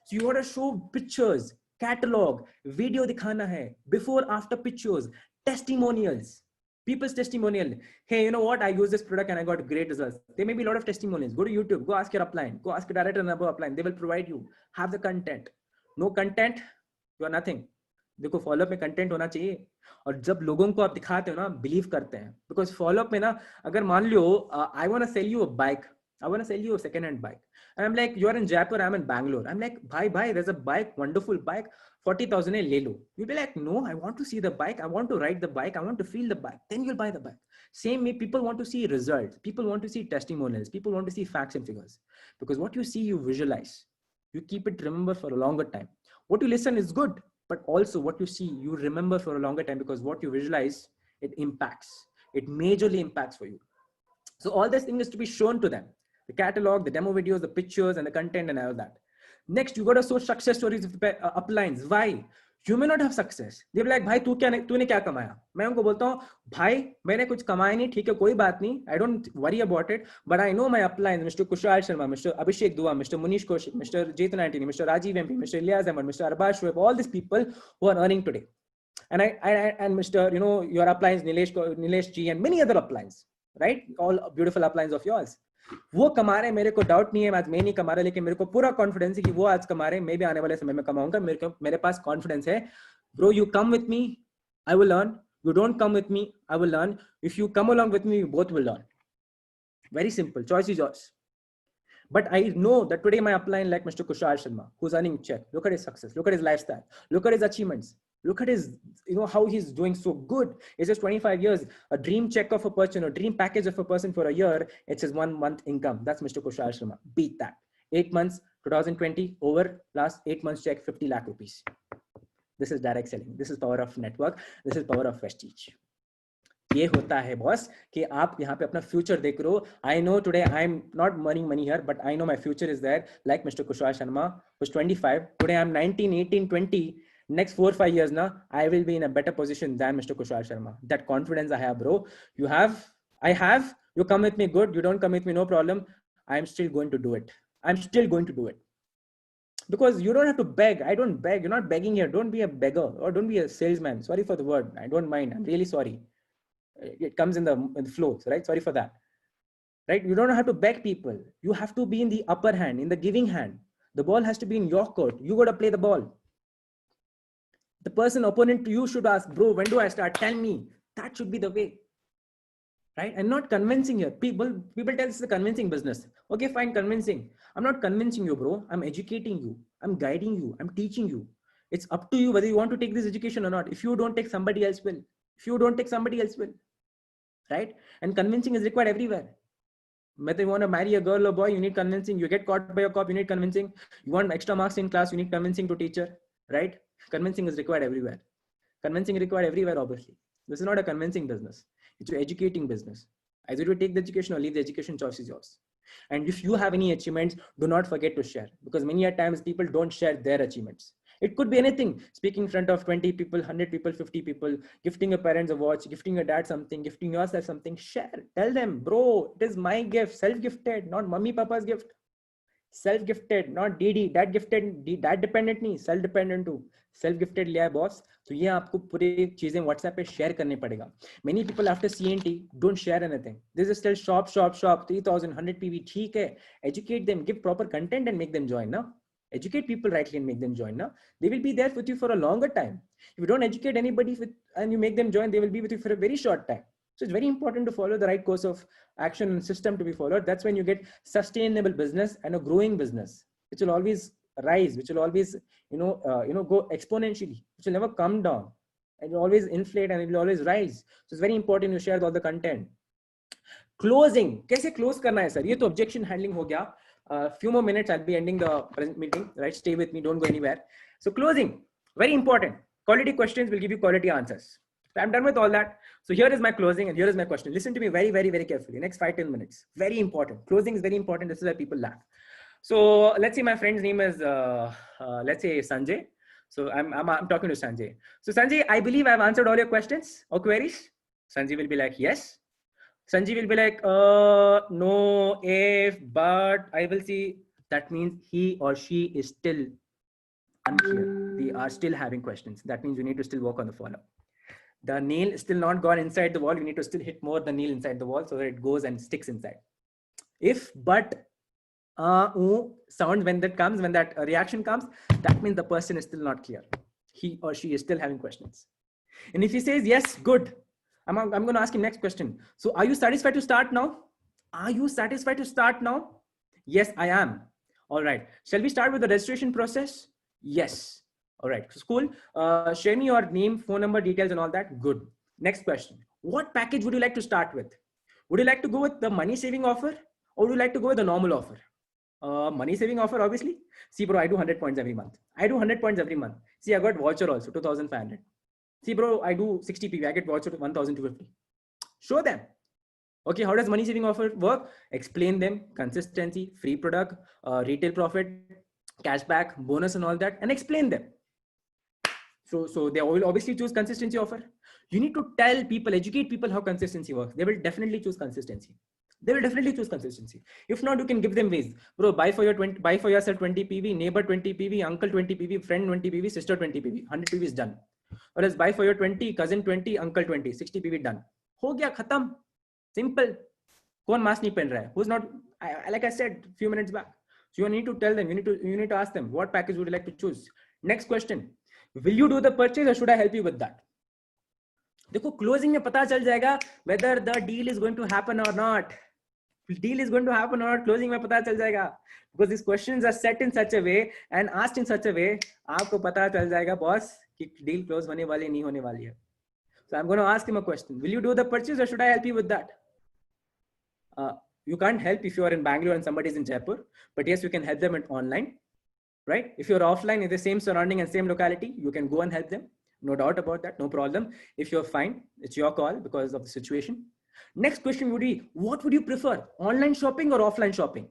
So you got to show pictures, catalog, video dikhana hai, before, after pictures, testimonials, people's testimonial. Hey, you know what? I use this product and I got great results. There may be a lot of testimonials. Go to YouTube, go ask your upline, go ask your director and above upline. They will provide you. Have the content. No content, you are nothing. देखो follow up में content होना चाहिए और जब लोगों को आप दिखाते हो ना बिलीव करते हैं बिकॉज फॉलोअप में ना अगर मान लो I want to sell you a bike I want to sell you a second-hand bike. And I'm like, you're in Jaipur, I'm in Bangalore. I'm like, bye, there's a bike, wonderful bike, 40,000 le lo. You'll be like, no, I want to see the bike. I want to ride the bike. I want to feel the bike. Then you'll buy the bike. Same way, people want to see results. People want to see testimonials. People want to see facts and figures. Because what you see, you visualize. You keep it, remember for a longer time. What you listen is good, but also what you see, you remember for a longer time because what you visualize, it impacts. It majorly impacts for you. So all this thing is to be shown to them. The catalog, the demo videos, the pictures and the content and all that. Next, you got to show success stories of the uplines. Why? You may not have success. They be like, भाई तूने क्या कमाया? मैं उनको बोलता हूँ, भाई मैंने कुछ कमाया नहीं, ठीक है कोई बात नहीं. I don't worry about it, but I know my uplines, Mr. Kushal Sharma, Mr. Abhishek Dua, Mr. Munish Kaushik, Mr. Jetan Antony, Mr. Rajiv MP, Mr. Ilyas Ahmed, Mr. Arbaz Shoaib, all these people who are earning today. And and Mr. Your uplines, Nilesh G and many other uplines, right? All beautiful uplines of yours. वो कमा रहे, मेरे को doubt नहीं है आज मैं नहीं कमा रहा, लेकिन मेरे को पूरा कॉन्फिडेंस है कि वो आज कमा रहे, मैं भी आने वाले समय में कमाऊंगा. मेरे पास कॉन्फिडेंस है. Bro, you come with me, I will learn. You don't come with me, I will learn. If you come along with me, we both will learn. Very simple. Choice is yours. But I know that today my upline like Mr. Kushal Sharma, who's earning check. Look at his success. Look at his lifestyle. Look at his achievements. Look at his, how he's doing so good. It's just 25 years. A dream check of a person, a dream package of a person for a year, it's his 1 month income. That's Mr. Kushal Sharma. Beat that. 8 months, 2020, over last 8 months check, 50 lakh rupees. This is direct selling. This is power of network. This is power of Vestige. ये होता है boss कि आप यहाँ पे अपना future देख रहे हो. I know today I am not earning money here, but I know my future is there. Like mister Kushwaha Sharma was 25, today I'm 19, 18, 20. Next 4-5 years now, I will be in a better position than Mr. Kushwaha Sharma. That confidence I have, bro. You have, I have. You come with me, good. You don't come with me, no problem. I'm still going to do it. I'm still going to do it. Because you don't have to beg. I don't beg. You're not begging here. Don't be a beggar or don't be a salesman. Sorry for the word. I don't mind. I'm really sorry. It comes in the flow, right? Sorry for that. Right? You don't have to beg people. You have to be in the upper hand, in the giving hand. The ball has to be in your court. You got to play the ball. The person opponent to you should ask, bro, when do I start? Tell me. That should be the way. Right? And not convincing here. People tell this is a convincing business. Okay, fine, convincing. I'm not convincing you, bro. I'm educating you. I'm guiding you. I'm teaching you. It's up to you whether you want to take this education or not. If you don't take, somebody else will. If you don't take, somebody else will. Right? And convincing is required everywhere. Whether you want to marry a girl or boy, you need convincing. You get caught by a cop, you need convincing. You want extra marks in class, you need convincing to teacher. Right? Convincing is required everywhere. Convincing is required everywhere, obviously. This is not a convincing business. It's an educating business. Either you take the education or leave the education, choice is yours. And if you have any achievements, do not forget to share. Because many times people don't share their achievements. It could be anything. Speaking in front of 20 people, 100 people, 50 people, gifting your parents a watch, gifting your dad something, gifting yourself something. Share. Tell them, bro, it is my gift. Self-gifted, not mummy papa's gift. Self-gifted, not DD. Dad gifted, dad dependent नहीं, self-dependent too. Self-gifted लिया है boss. तो ये आपको पूरी चीजें WhatsApp पे share करने पड़ेगा. Many people after CNT don't share anything. They just tell shop, 3,000, 100 PV. ठीक है. Educate them, give proper content and make them join now. Educate people rightly and make them join now. They will be there with you for a longer time. If you don't educate anybody and you make them join, they will be with you for a very short time. So it's very important to follow the right course of action and system to be followed. That's when you get sustainable business and a growing business, which will always rise, which will always, go exponentially, which will never come down. It will always inflate and it will always rise. So it's very important you share all the content. Closing. कैसे close करना है sir? ये तो objection handling हो गया. Few more minutes, I'll be ending the present meeting. Right? Stay with me. Don't go anywhere. So closing, very important. Quality questions will give you quality answers. So I'm done with all that. So here is my closing and here is my question. Listen to me very, very, very carefully. Next 5-10 minutes. Very important. Closing is very important. This is where people laugh. So let's say my friend's name is, let's say Sanjay. So I'm talking to Sanjay. So Sanjay, I believe I've answered all your questions or queries. Sanjay will be like, yes. Sanjay will be like, no, if, but I will see. That means he or she is still unclear. We are still having questions. That means we need to still work on the follow. The nail is still not gone inside the wall. We need to still hit more the nail inside the wall so that it goes and sticks inside. If, but, sound when that comes, when that reaction comes, that means the person is still not clear. He or she is still having questions. And if he says yes, good. I'm going to ask him next question. So are you satisfied to start now? Are you satisfied to start now? Yes, I am. All right. Shall we start with the registration process? Yes. All right. So cool. Share me your name, phone number, details and all that. Good. Next question. What package would you like to start with? Would you like to go with the money saving offer or would you like to go with the normal offer? Money saving offer, obviously. See, bro, I do 100 points every month. I do 100 points every month. See, I got voucher also, 2,500. See, bro, I do 60 PV. I get voucher to 1,250. Show them. Okay, how does money saving offer work? Explain them, consistency, free product, retail profit, cashback, bonus and all that, and explain them. So they will obviously choose consistency offer. You need to tell people, educate people how consistency works. They will definitely choose consistency. They will definitely choose consistency. If not, you can give them ways. Bro, buy for yourself 20 PV, neighbor 20 PV, uncle 20 PV, friend 20 PV, sister 20 PV. 100 PV is done. Or else buy for your 20, cousin 20, uncle 20, 60 PV done. Ho gaya, khatam. Simple. Kaun mask nahi pen raha hai? Who's not, like I said a few minutes back. So you need to tell them, you need to ask them, what package would you like to choose? Next question. Will you do the purchase or should I help you with that? देखो closing में पता चल जाएगा whether the deal is going to happen or not. Deal is going to happen or not, closing में पता चल जाएगा. Because these questions are set in such a way and asked in such a way, आपको पता चल जाएगा boss कि deal close होने वाली नहीं होने वाली है. So I'm going to ask him a question. Will you do the purchase or should I help you with that? You can't help if you are in Bangalore and somebody is in Jaipur, but yes, you can help them online, right? If you're offline in the same surrounding and same locality, you can go and help them. No doubt about that. No problem. If you're fine, it's your call because of the situation. Next question would be, what would you prefer? Online shopping or offline shopping?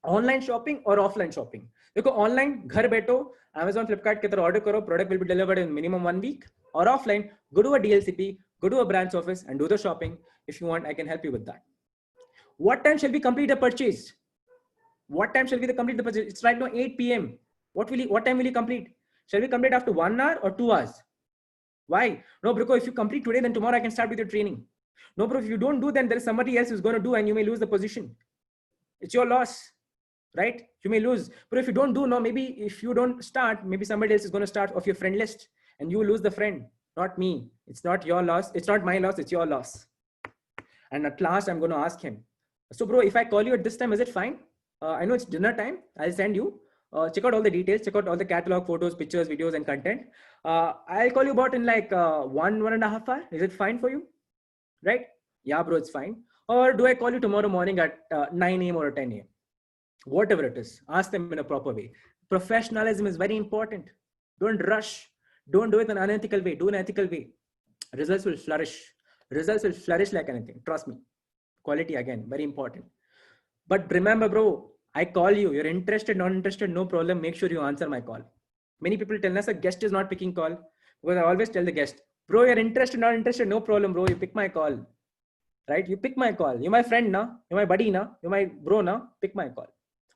Online shopping or offline shopping? देखो online घर बैठो Amazon, Flipkart के तरह order करो, product will be delivered in minimum 1 week. Or offline, go to a DLCP, go to a branch office and do the shopping. If you want, I can help you with that. What time shall we complete the purchase? What time shall we complete the purchase? It's right now 8 p.m. What time will you complete? Shall we complete after 1 hour or 2 hours? Why? No, bro, if you complete today, then tomorrow I can start with your training. No, bro, if you don't do, then there is somebody else who's going to do and you may lose the position. It's your loss, right? You may lose. But if you don't do, no, maybe if you don't start, maybe somebody else is going to start off your friend list and you lose the friend, not me. It's not your loss. It's not my loss. It's your loss. And at last, I'm going to ask him. So, bro, if I call you at this time, is it fine? I know it's dinner time. I'll send you. Check out all the details. Check out all the catalog, photos, pictures, videos, and content. I'll call you about in like 1.5 hours. Is it fine for you? Right? Yeah, bro, it's fine. Or do I call you tomorrow morning at 9 a.m. or 10 a.m.? Whatever it is, ask them in a proper way. Professionalism is very important. Don't rush. Don't do it in an unethical way. Do an ethical way. Results will flourish. Results will flourish like anything. Trust me. Quality again, very important. But remember, bro, I call you. You're interested, not interested, no problem. Make sure you answer my call. Many people tell us a guest is not picking call. Because I always tell the guest, bro, you're interested, not interested, no problem, bro. You pick my call. Right? You pick my call. You're my friend now. You're my buddy now. You're my bro now. Pick my call.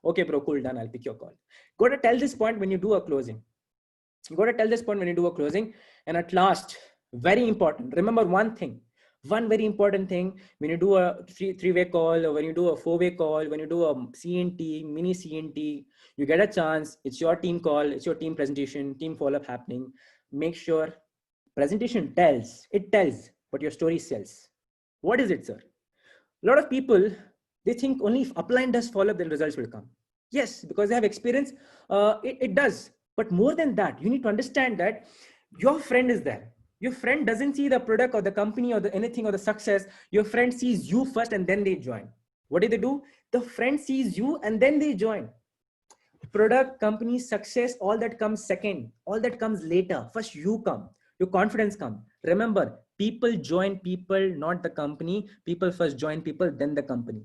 Okay, bro, cool, done. I'll pick your call. Got to tell this point when you do a closing. You got to tell this point when you do a closing. And at last, very important. Remember one thing. One very important thing, when you do a three-way call, or when you do a 4-way call, when you do a CNT, mini CNT, you get a chance. It's your team call. It's your team presentation, team follow-up happening. Make sure presentation tells, but your story sells. What is it, sir? A lot of people, they think only if upline does follow up, then results will come. Yes, because they have experience, it does. But more than that, you need to understand that your friend is there. Your friend doesn't see the product or the company or the anything or the success. Your friend sees you first and then they join. What do? The friend sees you and then they join. Product, company, success, all that comes second. All that comes later. First you come. Your confidence come. Remember, people join people, not the company. People first join people, then the company.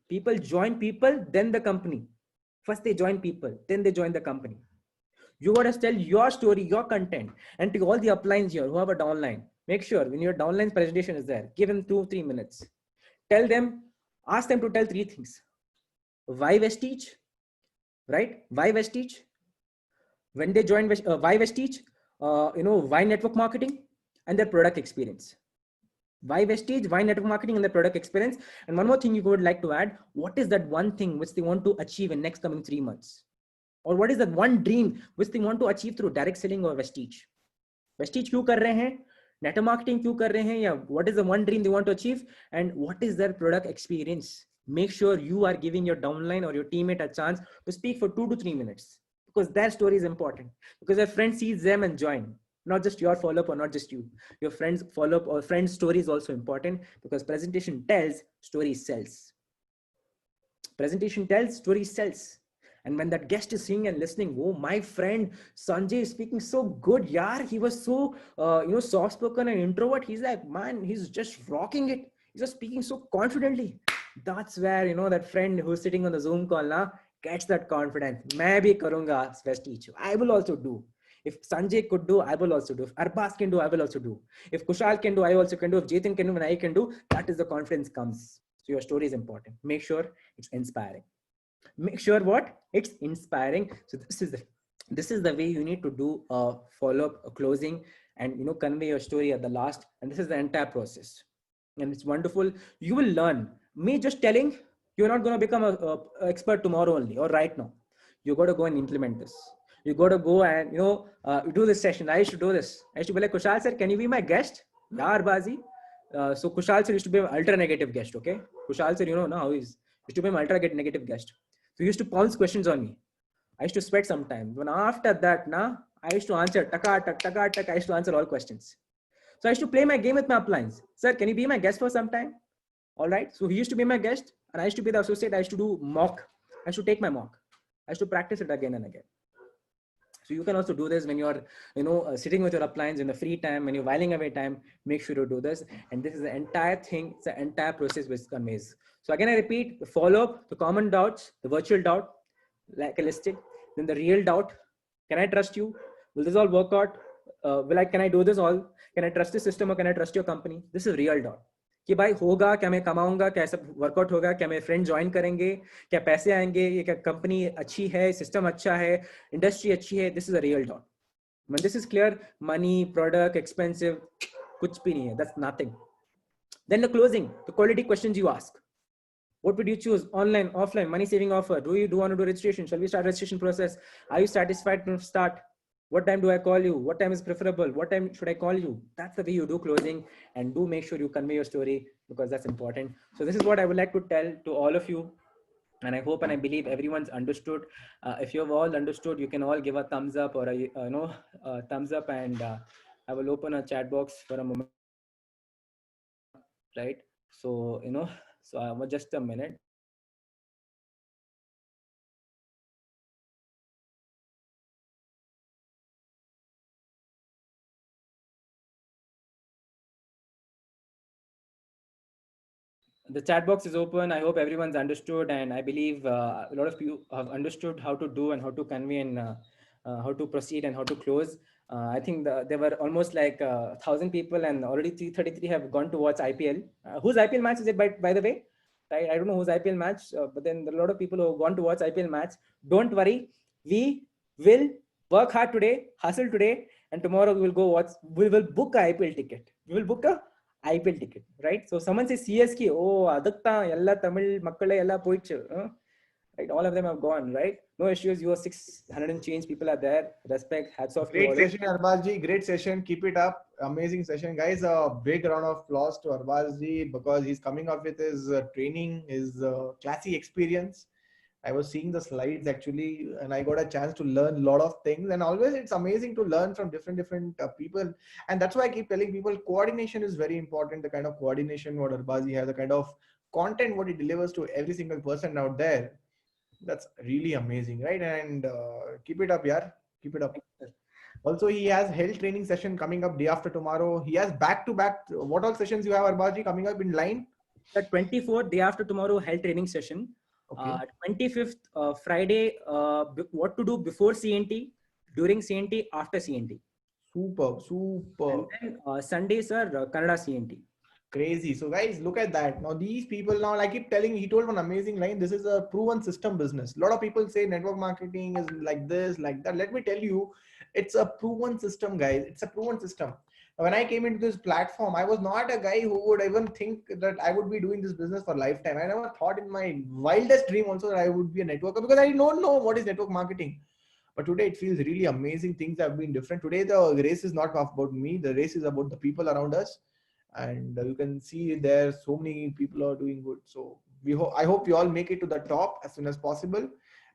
People join people, then the company. First they join people, then they join the company. You got to tell your story, your content, and to all the uplines here who have a downline, make sure when your downline presentation is there, give them 2-3 minutes. Tell them, ask them to tell 3 things. Why Vestige, right? Why Vestige? When they join, why Vestige? Why network marketing and their product experience. Why Vestige, why network marketing and the product experience. And one more thing you would like to add, what is that one thing which they want to achieve in next coming 3 months? Or what is that one dream which they want to achieve through direct selling or Vestige? Vestige क्यों कर रहे हैं? Network marketing क्यों कर रहे हैं? या what is the one dream they want to achieve? And what is their product experience? Make sure you are giving your downline or your teammate a chance to speak for 2 to 3 minutes, because their story is important, because their friend sees them and join. Not just your follow-up or not just you. Your friend's follow-up or friend's story is also important, because presentation tells, story sells. Presentation tells, story sells. And when that guest is seeing and listening, oh, my friend Sanjay is speaking so good, yaar. He was so, soft-spoken and introvert. He's like, man, he's just rocking it. He's just speaking so confidently. That's where, that friend who's sitting on the Zoom call now gets that confidence. Main bhi karunga Vestige. I will also do. If Sanjay could do, I will also do. If Arbaz can do, I will also do. If Kushal can do, I also can do. If Jathan can do, and I can do, that is the confidence comes. So your story is important. Make sure it's inspiring. Make sure what? It's inspiring. So this is the way you need to do a follow-up, a closing, and convey your story at the last. And this is the entire process. And it's wonderful. You will learn. Me just telling, you're not going to become a expert tomorrow only or right now. You got to go and implement this. You got to go and do this session. I used to do this. I used to be like, Kushal sir, can you be my guest? Yaar Bazi. So Kushal sir used to be an ultra negative guest. Okay, Kushal sir, now how he's used to be an ultra negative guest. So he used to pounce questions on me. I used to sweat sometimes. When after that, I used to answer taka tak taka tak. I used to answer all questions. So I used to play my game with my uplines. Sir, can you be my guest for some time? All right. So he used to be my guest, and I used to be the associate. I used to do mock. I used to take my mock. I used to practice it again and again. So you can also do this when you're, sitting with your uplines in the free time, when you're whiling away time. Make sure you do this. And this is the entire thing. It's the entire process which conveys. So again, I repeat: the follow-up, the common doubts, the virtual doubt, like I listed. Then the real doubt: can I trust you? Will this all work out? Can I do this all? Can I trust the system or can I trust your company? This is real doubt. कि भाई होगा क्या, मैं कमाऊंगा क्या, सब workout होगा क्या, मेरे फ्रेंड ज्वाइन करेंगे क्या, पैसे आएंगे, ये क्या कंपनी अच्छी है, सिस्टम अच्छा है, इंडस्ट्री अच्छी है. This is a real doubt. When this is clear, money, product, expensive, कुछ भी नहीं है. That's nothing. Then the closing, the quality questions you ask. What would you choose? Online, offline, money saving offer? Do you want to do registration? Shall we start registration process? Are you satisfied to start? What time do I call you? What time is preferable? What time should I call you? That's the way you do closing, and do make sure you convey your story, because that's important. So this is what I would like to tell to all of you. And I hope and I believe everyone's understood. If you've all understood, you can all give a thumbs up or a thumbs up, and I will open a chat box for a moment. Right. So, just a minute. The chat box is open. I hope everyone's understood, and I believe a lot of you have understood how to do and how to convey and how to proceed and how to close. I think there were almost like 1,000 people, and already 333 have gone to watch IPL. Whose IPL match is it, by the way? I don't know whose IPL match, but then there are a lot of people who have gone to watch IPL match. Don't worry, we will work hard today, hustle today, and tomorrow we will go watch. We will book a IPL ticket. We will book a IPL ticket, right? So someone says CSK, oh, adakta, ella Tamil makkale ella poichu. Right, all of them have gone, right? No issues. You are 600 and change people are there. Respect, hats off. Great session, Arbaz ji. Great session. Keep it up. Amazing session, guys. A big round of applause to Arbaz ji, because he's coming up with his training, his classy experience. I was seeing the slides actually, and I got a chance to learn a lot of things. And always, it's amazing to learn from different people. And that's why I keep telling people, coordination is very important. The kind of coordination what Arbazi has, the kind of content what he delivers to every single person out there, that's really amazing, right? And keep it up, yeah. Keep it up. Also, he has health training session coming up day after tomorrow. He has back to back. What all sessions you have, Arbazi, coming up in line? The 24th, day after tomorrow, health training session. Okay. 25th, Friday, what to do before CNT, during CNT, after CNT. Super, super. And then Sunday, sir, Kannada CNT. Crazy. So guys, look at that. Now these people, now I keep telling, he told one amazing line. This is a proven system business. A lot of people say network marketing is like this, like that. Let me tell you, it's a proven system, guys. It's a proven system. When I came into this platform, I was not a guy who would even think that I would be doing this business for lifetime. I never thought in my wildest dream also that I would be a networker, because I don't know what is network marketing. But today it feels really amazing. Things have been different. Today the race is not about me. The race is about the people around us. And you can see there so many people are doing good. So I hope you all make it to the top as soon as possible.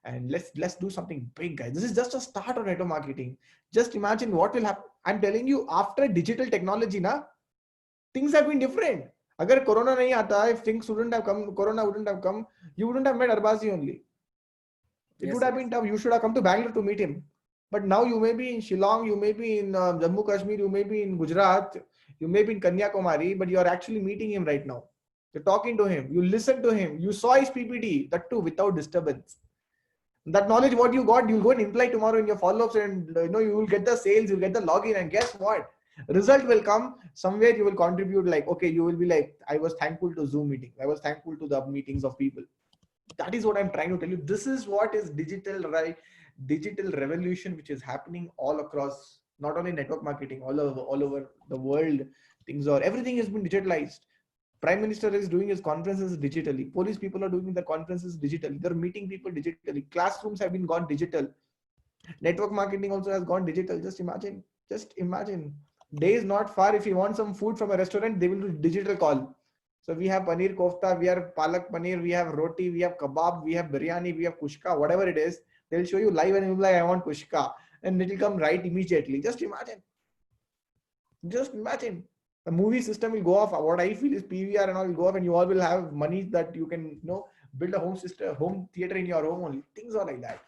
And let's do something big, guys. This is just a start on network marketing. Just imagine what will happen. I'm telling you, after digital technology, things have been different. Agar Corona nahi aata, if things wouldn't have come, Corona wouldn't have come, you wouldn't have met Arbazi only. It would have been tough. You should have come to Bangalore to meet him. But now you may be in Shillong, you may be in Jammu Kashmir, you may be in Gujarat, you may be in Kanyakumari, but you are actually meeting him right now. You're talking to him. You listen to him. You saw his PPT, that too without disturbance. That knowledge, what you got, you'll go and imply tomorrow in your follow-ups, and you will get the sales, you'll get the login, and guess what? Result will come somewhere. You will contribute like, okay, you will be like, I was thankful to Zoom meetings. I was thankful to the meetings of people. That is what I'm trying to tell you. This is what is digital, right? Digital revolution, which is happening all across, not only network marketing, all over the world. Everything has been digitalized. Prime Minister is doing his conferences digitally. Police people are doing their conferences digitally. They're meeting people digitally. Classrooms have been gone digital. Network marketing also has gone digital. Just imagine. Day is not far. If you want some food from a restaurant, they will do digital call. So we have paneer kofta, we have palak paneer, we have roti, we have kebab, we have biryani, we have kushka, whatever it is. They'll show you live and you'll be like, I want kushka. And it'll come right immediately. Just imagine. The movie system will go off. What I feel is PVR and all will go off, and you all will have money that you can, build a home theater in your home only. Things are like that.